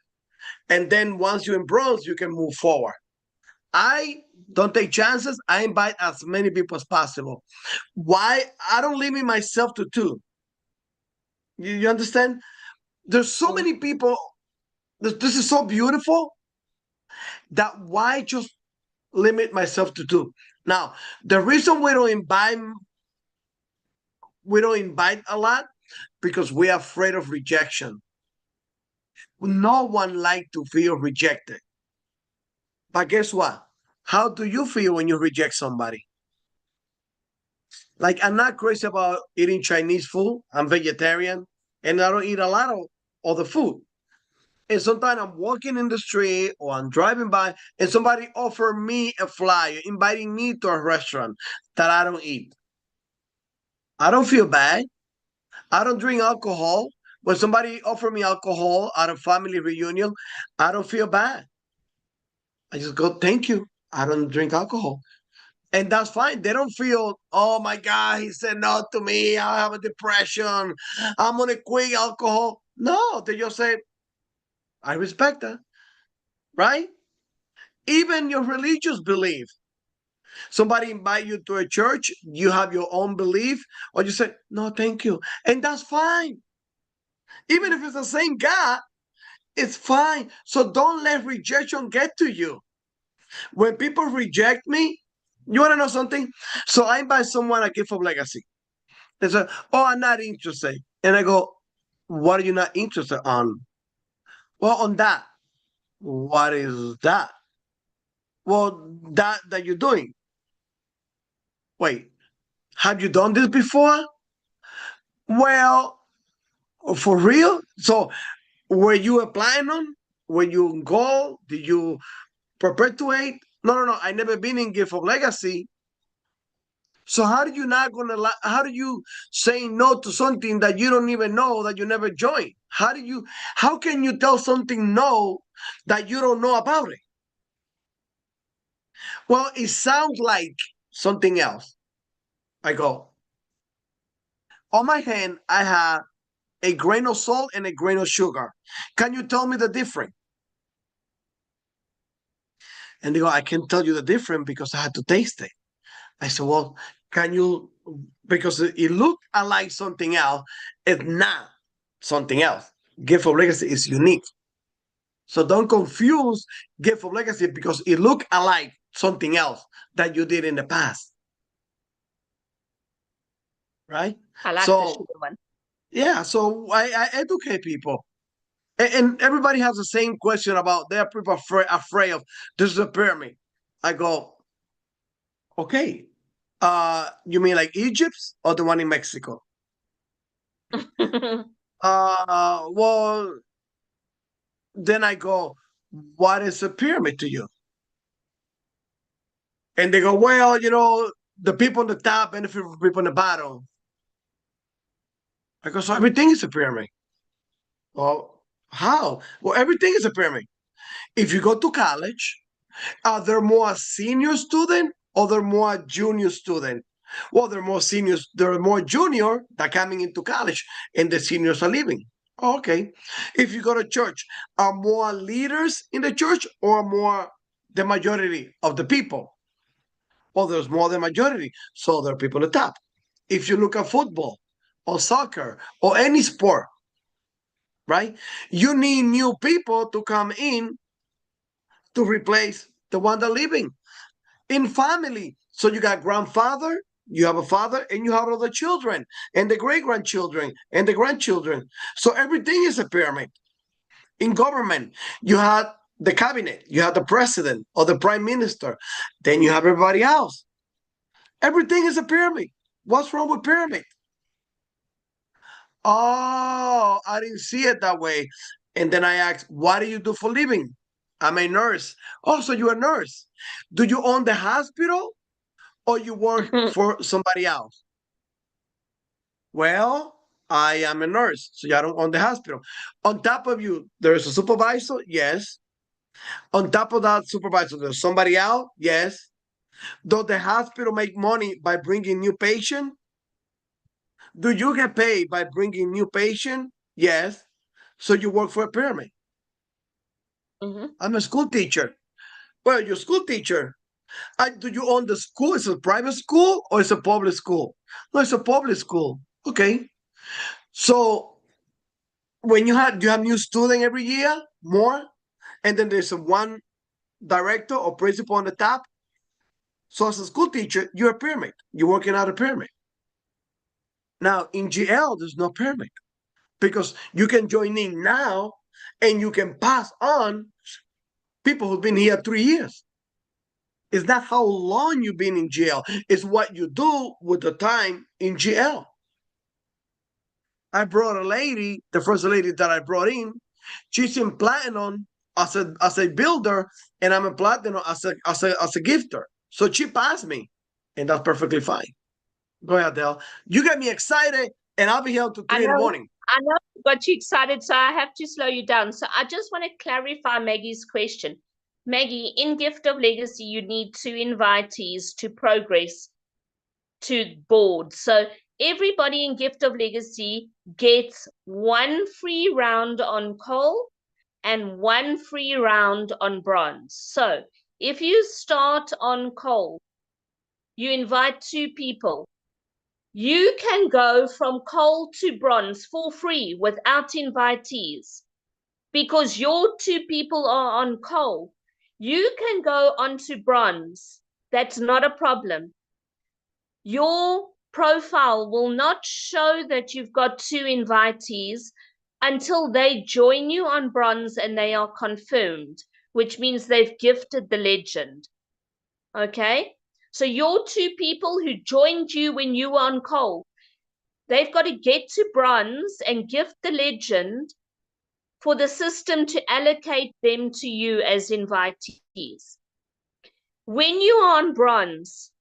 And then once you're in bronze, you can move forward. I don't take chances. I invite as many people as possible. Why? I don't limit myself to two. You understand? There's so many people. This is so beautiful that why just limit myself to two? Now, the reason we don't invite a lot because we're afraid of rejection. No one like to feel rejected. But guess what? How do you feel when you reject somebody? Like, I'm not crazy about eating Chinese food. I'm vegetarian and I don't eat a lot of other food. And sometimes I'm walking in the street or I'm driving by and somebody offer me a flyer inviting me to a restaurant that I don't eat. I don't feel bad. I don't drink alcohol. When somebody offer me alcohol at a family reunion, I don't feel bad. I just go, thank you. I don't drink alcohol. And that's fine. They don't feel, oh my God, he said no to me. I have a depression. I'm going to quit alcohol. No, they just say, I respect that. Right? Even your religious belief. Somebody invite you to a church, you have your own belief, or you say, no, thank you. And that's fine. Even if it's the same God, it's fine. So don't let rejection get to you. When people reject me, you want to know something? So I invite someone a gift of legacy. They say, oh, I'm not interested. And I go, what are you not interested on? Well, on that. What is that? Well, that you're doing. Wait, have you done this before? Well, for real? So were you applying on? Were you go? Did you perpetuate? No. I never been in gift of legacy. So how do you not gonna? How do you say no to something that you don't even know that you never joined? How do you? How can you tell something no that you don't know about it? Well, it sounds like something else. I go. On my hand, I have a grain of salt and a grain of sugar. Can you tell me the difference? And they go, I can tell you the difference because I had to taste it. I said, well, can you, because it looked like something else, it's not something else. Gift of Legacy is unique. So don't confuse Gift of Legacy because it looked alike something else that you did in the past. Right? I like the sugar one. Yeah, so I educate people. And everybody has the same question about they're people afraid of disappear me. I go, okay. You mean like Egypt or the one in Mexico? Well, then I go, what is a pyramid to you? And they go, well, the people on the top benefit from people on the bottom. I go, so everything is a pyramid. Well, how? Well, everything is a pyramid. If you go to college, are there more senior student or there more junior student? Well, there are more seniors, there are more junior that coming into college, and the seniors are leaving. Oh, okay. If you go to church, are more leaders in the church or more the majority of the people? Well, there's more than majority, so there are people at the top. If you look at football or soccer or any sport, right? You need new people to come in to replace the one that leaving. In family, so you got grandfather, you have a father, and you have other children, and the great grandchildren, and the grandchildren. So everything is a pyramid. In government, you have the cabinet, you have the president or the prime minister, then you have everybody else. Everything is a pyramid. What's wrong with pyramid? Oh, I didn't see it that way. And then I asked, what do you do for living? I'm a nurse. Oh, so you're a nurse. Do you own the hospital or you work for somebody else? Well, I am a nurse, so I don't own the hospital. On top of you, there's a supervisor? Yes. On top of that supervisor, there's somebody else? Yes. Does the hospital make money by bringing new patient? Do you get paid by bringing new patient? Yes. So you work for a pyramid. I'm a school teacher. Well, you're a school teacher. Do you own the school? Is it a private school or is it a public school? No, it's a public school. Okay. So when you have new student every year, more, and then there's a one director or principal on the top. So as a school teacher, you're a pyramid. You're working out a pyramid. Now in GL, there's no pyramid because you can join in now and you can pass on people who've been here 3 years. It's not how long you've been in GL. It's what you do with the time in GL. I brought a lady, the first lady that I brought in, she's in platinum as a builder, and I'm in platinum as a gifter. So she passed me, and that's perfectly fine. Go ahead, Del. You get me excited, and I'll be here till 3 in the morning. I know you got you excited, so I have to slow you down. So I just want to clarify Maggie's question. Maggie, in Gift of Legacy, you need 2 invitees to progress to board. So everybody in Gift of Legacy gets 1 free round on coal and 1 free round on bronze. So if you start on coal, you invite 2 people. You can go from coal to bronze for free without invitees because your 2 people are on coal. You can go on to bronze. That's not a problem. Your profile will not show that you've got 2 invitees until they join you on bronze and they are confirmed, which means they've gifted the legend. Okay? So your 2 people who joined you when you were on coal, they've got to get to bronze and gift the legend for the system to allocate them to you as invitees. When you are on bronze,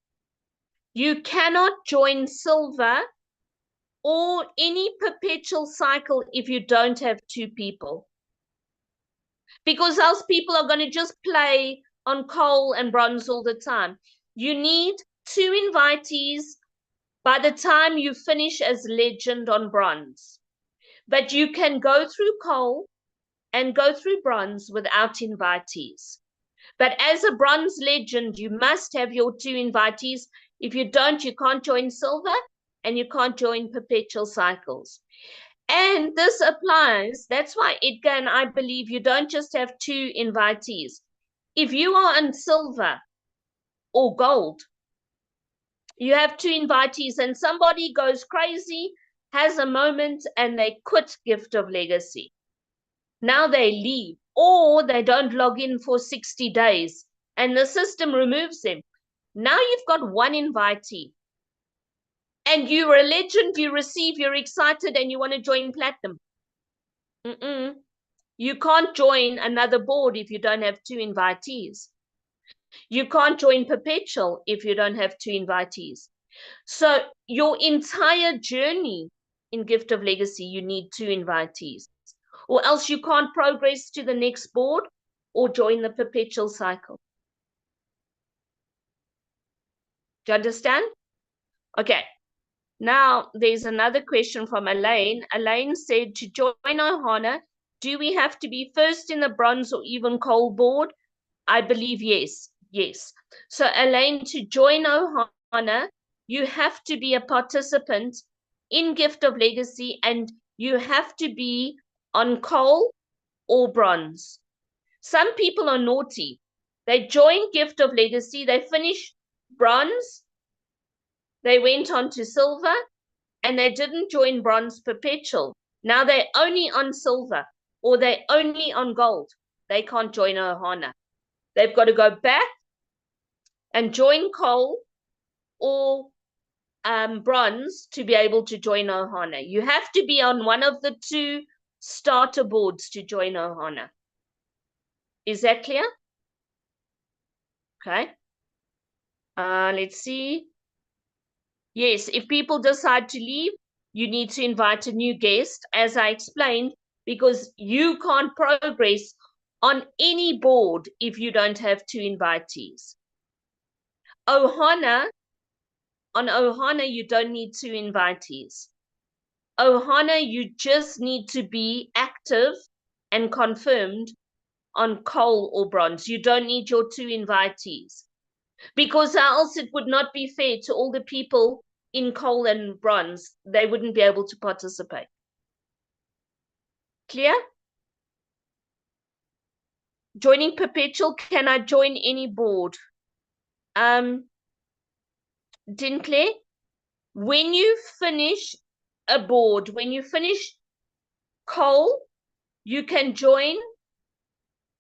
you cannot join silver or any perpetual cycle if you don't have 2 people. Because else people are going to just play on coal and bronze all the time. You need 2 invitees by the time you finish as legend on bronze. But you can go through coal and go through bronze without invitees. But as a bronze legend, you must have your 2 invitees. If you don't, you can't join silver and you can't join perpetual cycles. And this applies, that's why Edgar and I believe you don't just have 2 invitees. If you are on silver or gold, you have 2 invitees and somebody goes crazy, has a moment, and they quit Gift of Legacy. Now they leave, or they don't log in for 60 days, and the system removes them. Now you've got 1 invitee. And you're a legend, you receive, you're excited, and you want to join Platinum. You can't join another board if you don't have 2 invitees. You can't join Perpetual if you don't have 2 invitees. So your entire journey in Gift of Legacy, you need 2 invitees. Or else you can't progress to the next board or join the perpetual cycle. Do you understand? Okay. Now, there's another question from Elaine. Elaine said, to join Ohana, do we have to be first in the bronze or even coal board? I believe yes. Yes. So, Elaine, to join Ohana, you have to be a participant in Gift of Legacy, and you have to be on coal or bronze. Some people are naughty. They join Gift of Legacy, they finish bronze, they went on to silver, and they didn't join bronze perpetual. Now they're only on silver, or they're only on gold. They can't join Ohana. They've got to go back and join coal or bronze to be able to join Ohana. You have to be on one of the two starter boards to join Ohana. Is that clear? Okay. Let's see. Yes, if people decide to leave, you need to invite a new guest, as I explained, because you can't progress on any board if you don't have two invitees. Ohana, on Ohana, you don't need two invitees. Ohana, you just need to be active and confirmed on coal or bronze. You don't need your two invitees, because else it would not be fair to all the people in coal and bronze. They wouldn't be able to participate. Clear? Joining perpetual, can I join any board? Dinclair, when you finish a board, when you finish coal, you can join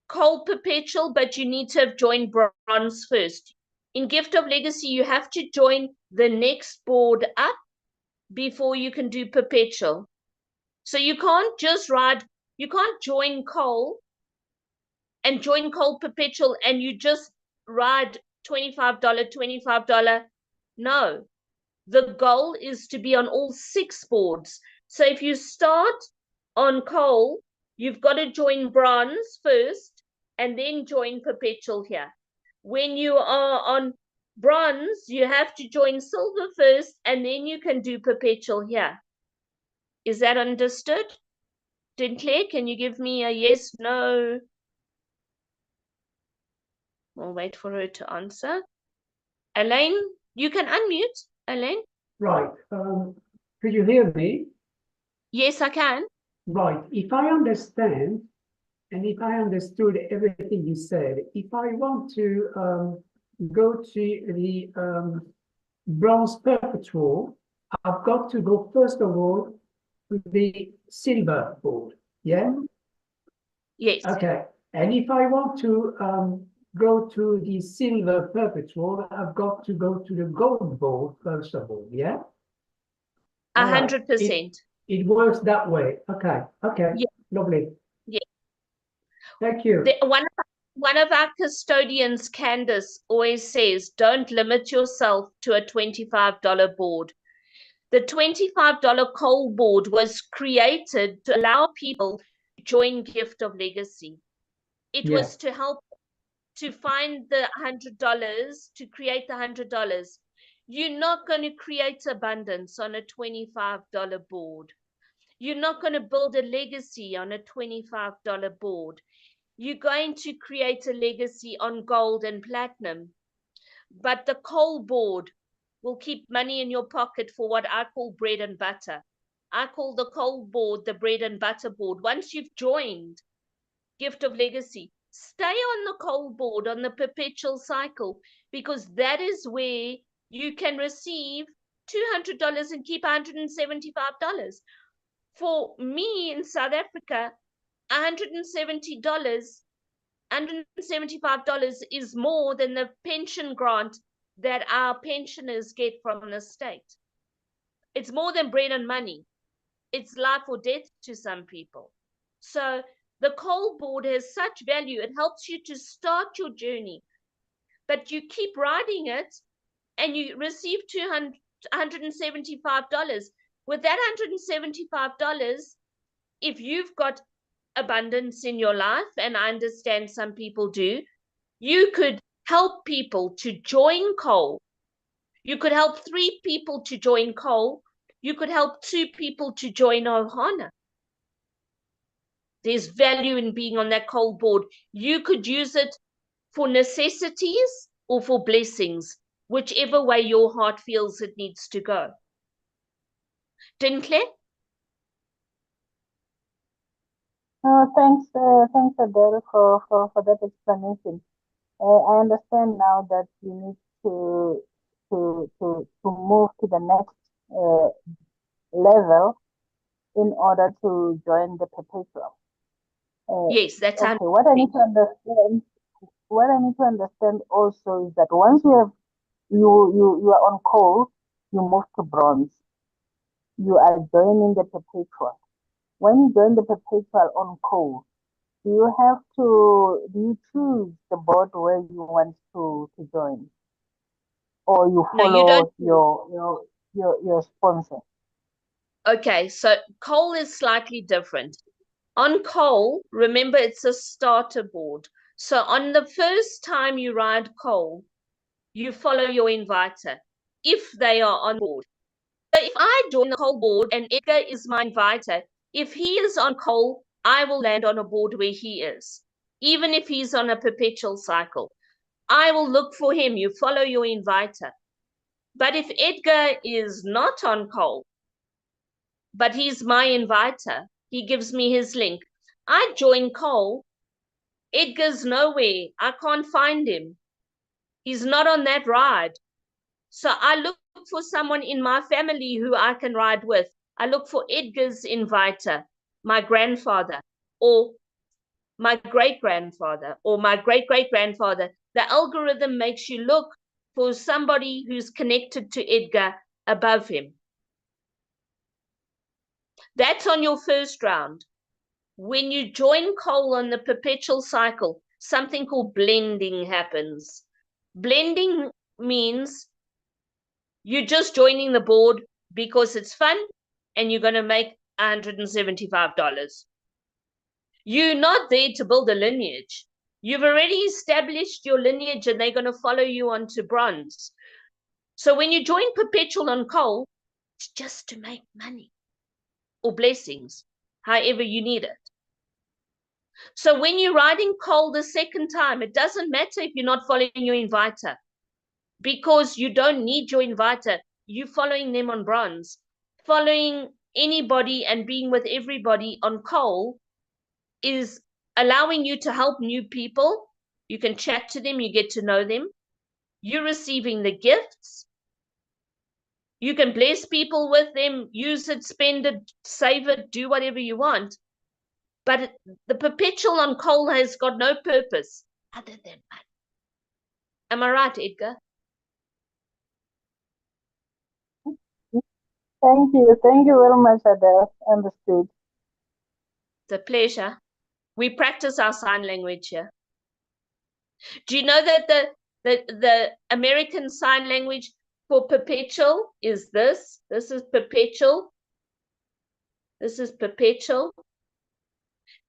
coal perpetual, but you need to have joined bronze first. In Gift of Legacy, you have to join the next board up before you can do perpetual. So you can't just you can't join coal and join coal perpetual and you just ride $25, $25. No, the goal is to be on all 6 boards. So if you start on coal, you've got to join bronze first and then join perpetual here. When you are on bronze, you have to join silver first and then you can do perpetual here. Is that understood? Dinclair, can you give me a yes, no? We'll wait for her to answer. Elaine, you can unmute. Elaine? Right. Could you hear me? Yes, I can. Right. If I understand, and if I understood everything you said, if I want to go to the bronze perpetual, I've got to go first of all to the silver board. Yeah? Yes. Okay. And if I want to go to the silver perpetual, I've got to go to the gold board first of all. Yeah? 100%. It works that way. Okay. Okay. Yeah. Lovely. Yeah. Thank you. One of our custodians, Candace, always says, don't limit yourself to a $25 board. The $25 coal board was created to allow people to join Gift of Legacy. It was to help to find the $100, to create the $100. You're not going to create abundance on a $25 board. You're not going to build a legacy on a $25 board. You're going to create a legacy on gold and platinum. But the coal board will keep money in your pocket for what I call bread and butter. I call the coal board the bread and butter board. Once you've joined Gift of Legacy, stay on the coal board on the perpetual cycle, because that is where you can receive $200 and keep $175. For me in South Africa, $175 is more than the pension grant that our pensioners get from the state. It's more than bread and money. It's life or death to some people. So the coal board has such value. It helps you to start your journey, but you keep riding it and you receive $175. With that $175, if you've got abundance in your life, and I understand some people do, you could help people to join coal. You could help 3 people to join coal. You could help 2 people to join Ohana. There's value in being on that coal board. You could use it for necessities or for blessings, whichever way your heart feels it needs to go. Dinkley? Thanks, Adele, for that explanation. I understand now that you need to move to the next level in order to join the perpetual. Yes, that's okay. What I need to understand also is that once you are on coal, you move to bronze. You are joining the perpetual. When you join the perpetual on coal, do you choose the board where you want to join, or you follow your sponsor? Okay, so coal is slightly different. On coal, remember it's a starter board. So on the first time you ride coal, you follow your inviter if they are on board. So if I join the coal board and Edgar is my inviter, if he is on coal, I will land on a board where he is, even if he's on a perpetual cycle. I will look for him. You follow your inviter. But if Edgar is not on coal, but he's my inviter, he gives me his link. I join coal. Edgar's nowhere. I can't find him. He's not on that ride. So I look for someone in my family who I can ride with. I look for Edgar's inviter, my grandfather, or my great-grandfather, or my great-great-grandfather. The algorithm makes you look for somebody who's connected to Edgar above him. That's on your first round. When you join coal on the perpetual cycle, something called blending happens. Blending means you're just joining the board because it's fun and you're going to make $175. You're not there to build a lineage. You've already established your lineage and they're going to follow you onto bronze. So when you join perpetual on coal, it's just to make money or blessings, however you need it. So when you're riding coal the second time, it doesn't matter if you're not following your inviter, because you don't need your inviter. You're following them on bronze. Following anybody and being with everybody on coal is allowing you to help new people. You can chat to them, you get to know them. You're receiving the gifts. You can bless people with them, use it, spend it, save it, do whatever you want. But the perpetual on coal has got no purpose other than money. Am I right, Edgar? Thank you very much, Adele. Understood. It's a pleasure. We practice our sign language here. Do you know that the American Sign Language for perpetual is this? This is perpetual. This is perpetual.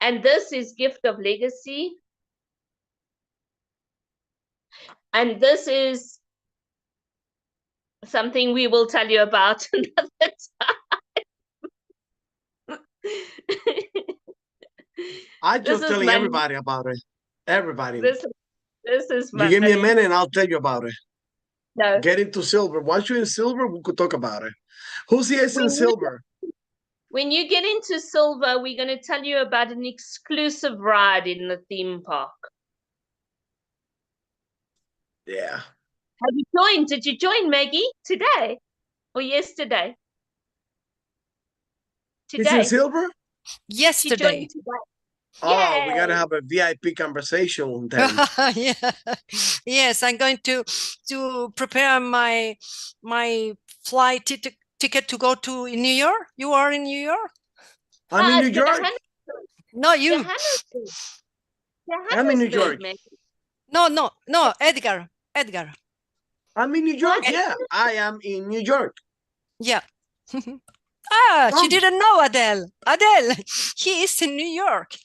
And this is gift of legacy. And this is something we will tell you about another time. I'm just telling everybody about it. Everybody. This is you give me a minute and I'll tell you about it. No. Get into silver. Once you're in silver, we could talk about it. Who's here in silver? When you get into silver, we're going to tell you about an exclusive ride in the theme park. Yeah. Have you joined? Did you join, Maggie, today or yesterday? Today. It's in silver? Yesterday. Oh, we got to have a VIP conversation then. Yeah. Yes, I'm going to prepare my flight ticket to go to New York. You are in New York? I'm in New York. No, you. I'm in New York. No, Edgar. I'm in New York. Yeah, I am in New York. Yeah. She didn't know Adele. Adele, he is in New York.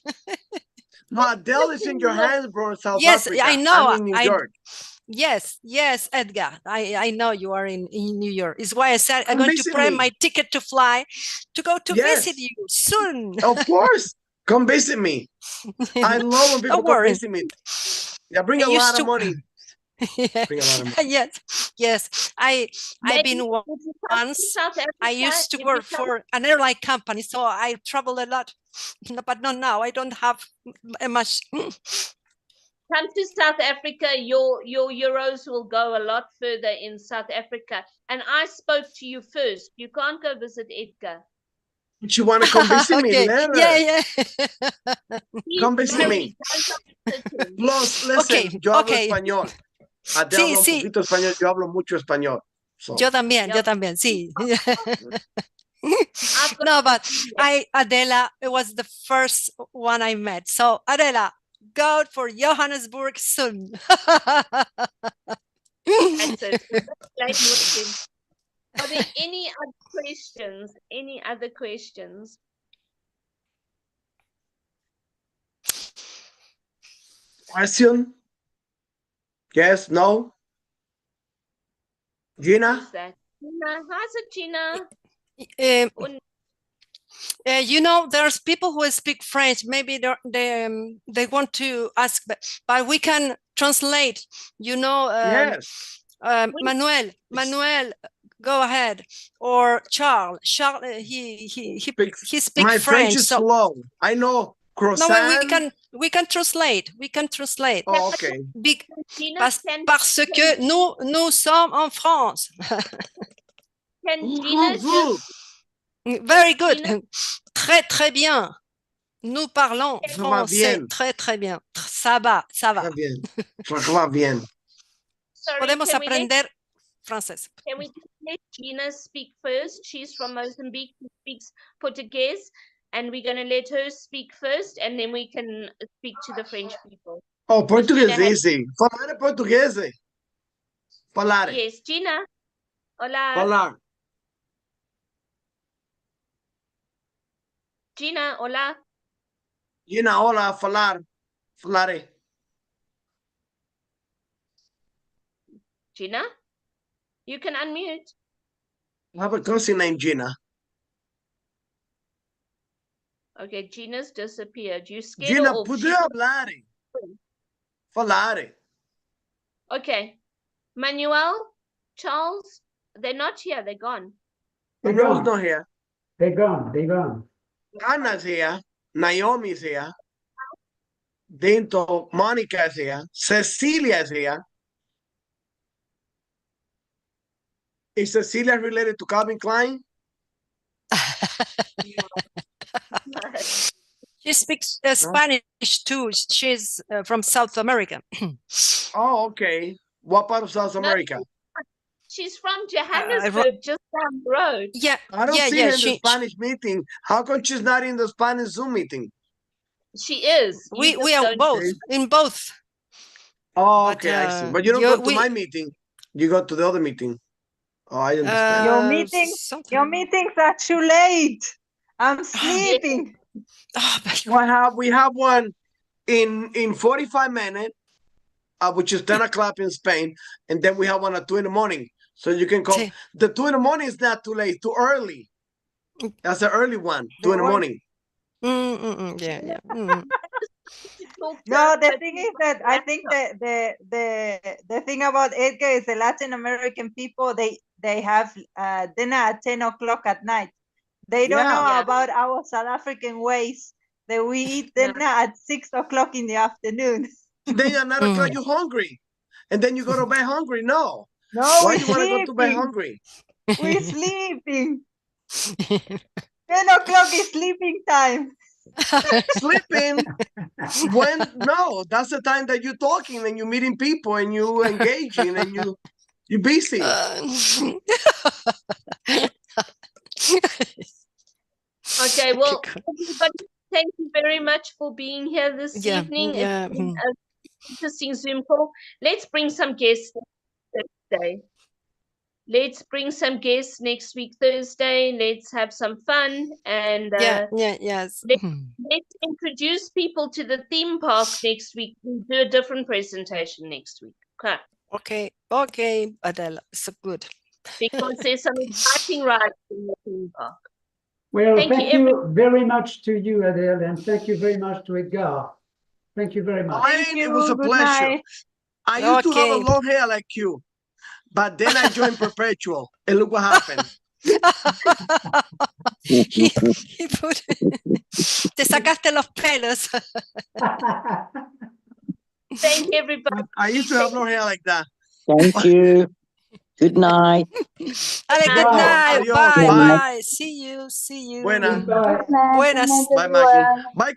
No, Adele is in Johannesburg, South Yes, Africa. I know. I'm in New York. Yes, yes, Edgar. I know you are in New York. Is why I said I'm Come going to visit prepare me. my ticket to fly to go to visit Yes, you soon. of course. Come visit me. I love when people Don't come worry. visit me. Yeah, bring I a lot used of to money. Yeah. Bring a lot of money. Yes. I've Maybe been if you come to once. South I Africa, used to if you work come for an airline company, so I travel a lot. But not now. I don't have much. come to South Africa, your euros will go a lot further in South Africa. And I spoke to you first. You can't go visit Edgar. But you want to come visit me? Okay. Let Yeah. He's Come visit me. married. Don't come visit him. Plus, listen, Okay, yo hablo okay. español. Adele Sí, habla un sí. poquito español, yo hablo mucho español. So, Yo también, Yeah. sí. I've got No, but to- Adela, it was the first one I met. So Adela, go for Johannesburg soon. That's it. Congratulations with him. Are there any other questions? Any other questions? question? Yes, no? Gina? Who's that? Gina. How's it, Gina? Um, Un- you know, there's people who speak French. Maybe they want to ask, but we can translate. You know, Yes. Manuel, go ahead. Or Charles, he speaks My French French. is So slow. I know no, croissant. we can translate. We can translate. Oh, okay. Gina, Parce que nous sommes en France. can Gina just Very good. Gina? Très bien. Nous parlons Ça va français bien. très bien. Ça va. Ça va bien. Ça va bien. Sorry, Podemos can we let aprender francés. Can we let Gina speak first? She's from Mozambique, she speaks Portuguese, and we're going to let her speak first, and then we can speak to the French people. Oh, português Gina has- easy. Falar português. Falar. Yes, Gina. Hola. Falar. Gina, hola. Gina, hola, falar. Falare. Gina, you can unmute. I have a cousin named Gina. Okay, Gina's disappeared. You scared Gina, her off. pode She- hablar. Falare. Okay. Manuel, Charles, they're not here. They're gone. They're Manuel's gone. not here. They're gone. They're gone. Anna's here. Naomi's here. Dinto, Monica's here. Cecilia's here. Is Cecilia related to Calvin Klein? She speaks Spanish too. She's from South America. Oh, okay. What part of South America? She's from Johannesburg, just down the road. Yeah, I don't yeah, see yeah. her in the Spanish meeting. How come she's not in the Spanish Zoom meeting? She is. You We just are don't- both in both. Oh, But, okay, I see. But you don't go to my meeting. You go to the other meeting. Oh, I understand. Your meeting- something- Your meetings are too late. I'm sleeping. Oh, but- We have one in 45 minutes, which is 10 o'clock in Spain, and then we have one at 2 in the morning. So you can call. Sí. The 2 in the morning is not too late, too early. That's the early one, 2 in the one- morning. Yeah. Talk to No, us, the but- thing is that I think that the thing about Edgar is the Latin American people they have dinner at 10 o'clock at night. They don't Yeah. know Yeah. about our South African ways. That we eat Yeah. dinner at 6 o'clock in the afternoon. Then at 9 o'clock you're hungry, and then you go to bed hungry. No, No, why we're you want to go to bed sleeping. hungry? We're sleeping. 10 o'clock is sleeping time. Sleeping when? No, that's the time that you're talking and you're meeting people and you engaging and you're busy. Okay, well, everybody, thank you very much for being here this Yeah, evening. yeah, It's been an interesting Zoom call. Let's bring some guests Thursday. Let's bring some guests next week, Thursday. Let's have some fun and Yes. let's introduce people to the theme park next week. We'll do a different presentation next week. Okay. Okay, okay, Adele, so good. because there's some exciting rides in the theme park. Well, Thank thank you, you very much to you, Adele, and thank you very much to Edgar. Thank you very much. Thank Elaine, you. it was a Good pleasure. night. I used to have a Okay. long hair like you, but then I joined Perpetual, and look what happened. He put, te sacaste los pelos. Thank you, everybody. I used to have long hair like that. Thank you. Good night. Ale, good Bye. night. Adios. Bye, Bye. bye. See you. Buena. Goodbye. Good night, Buenas. good night, Bye, Maggie. everyone. Bye.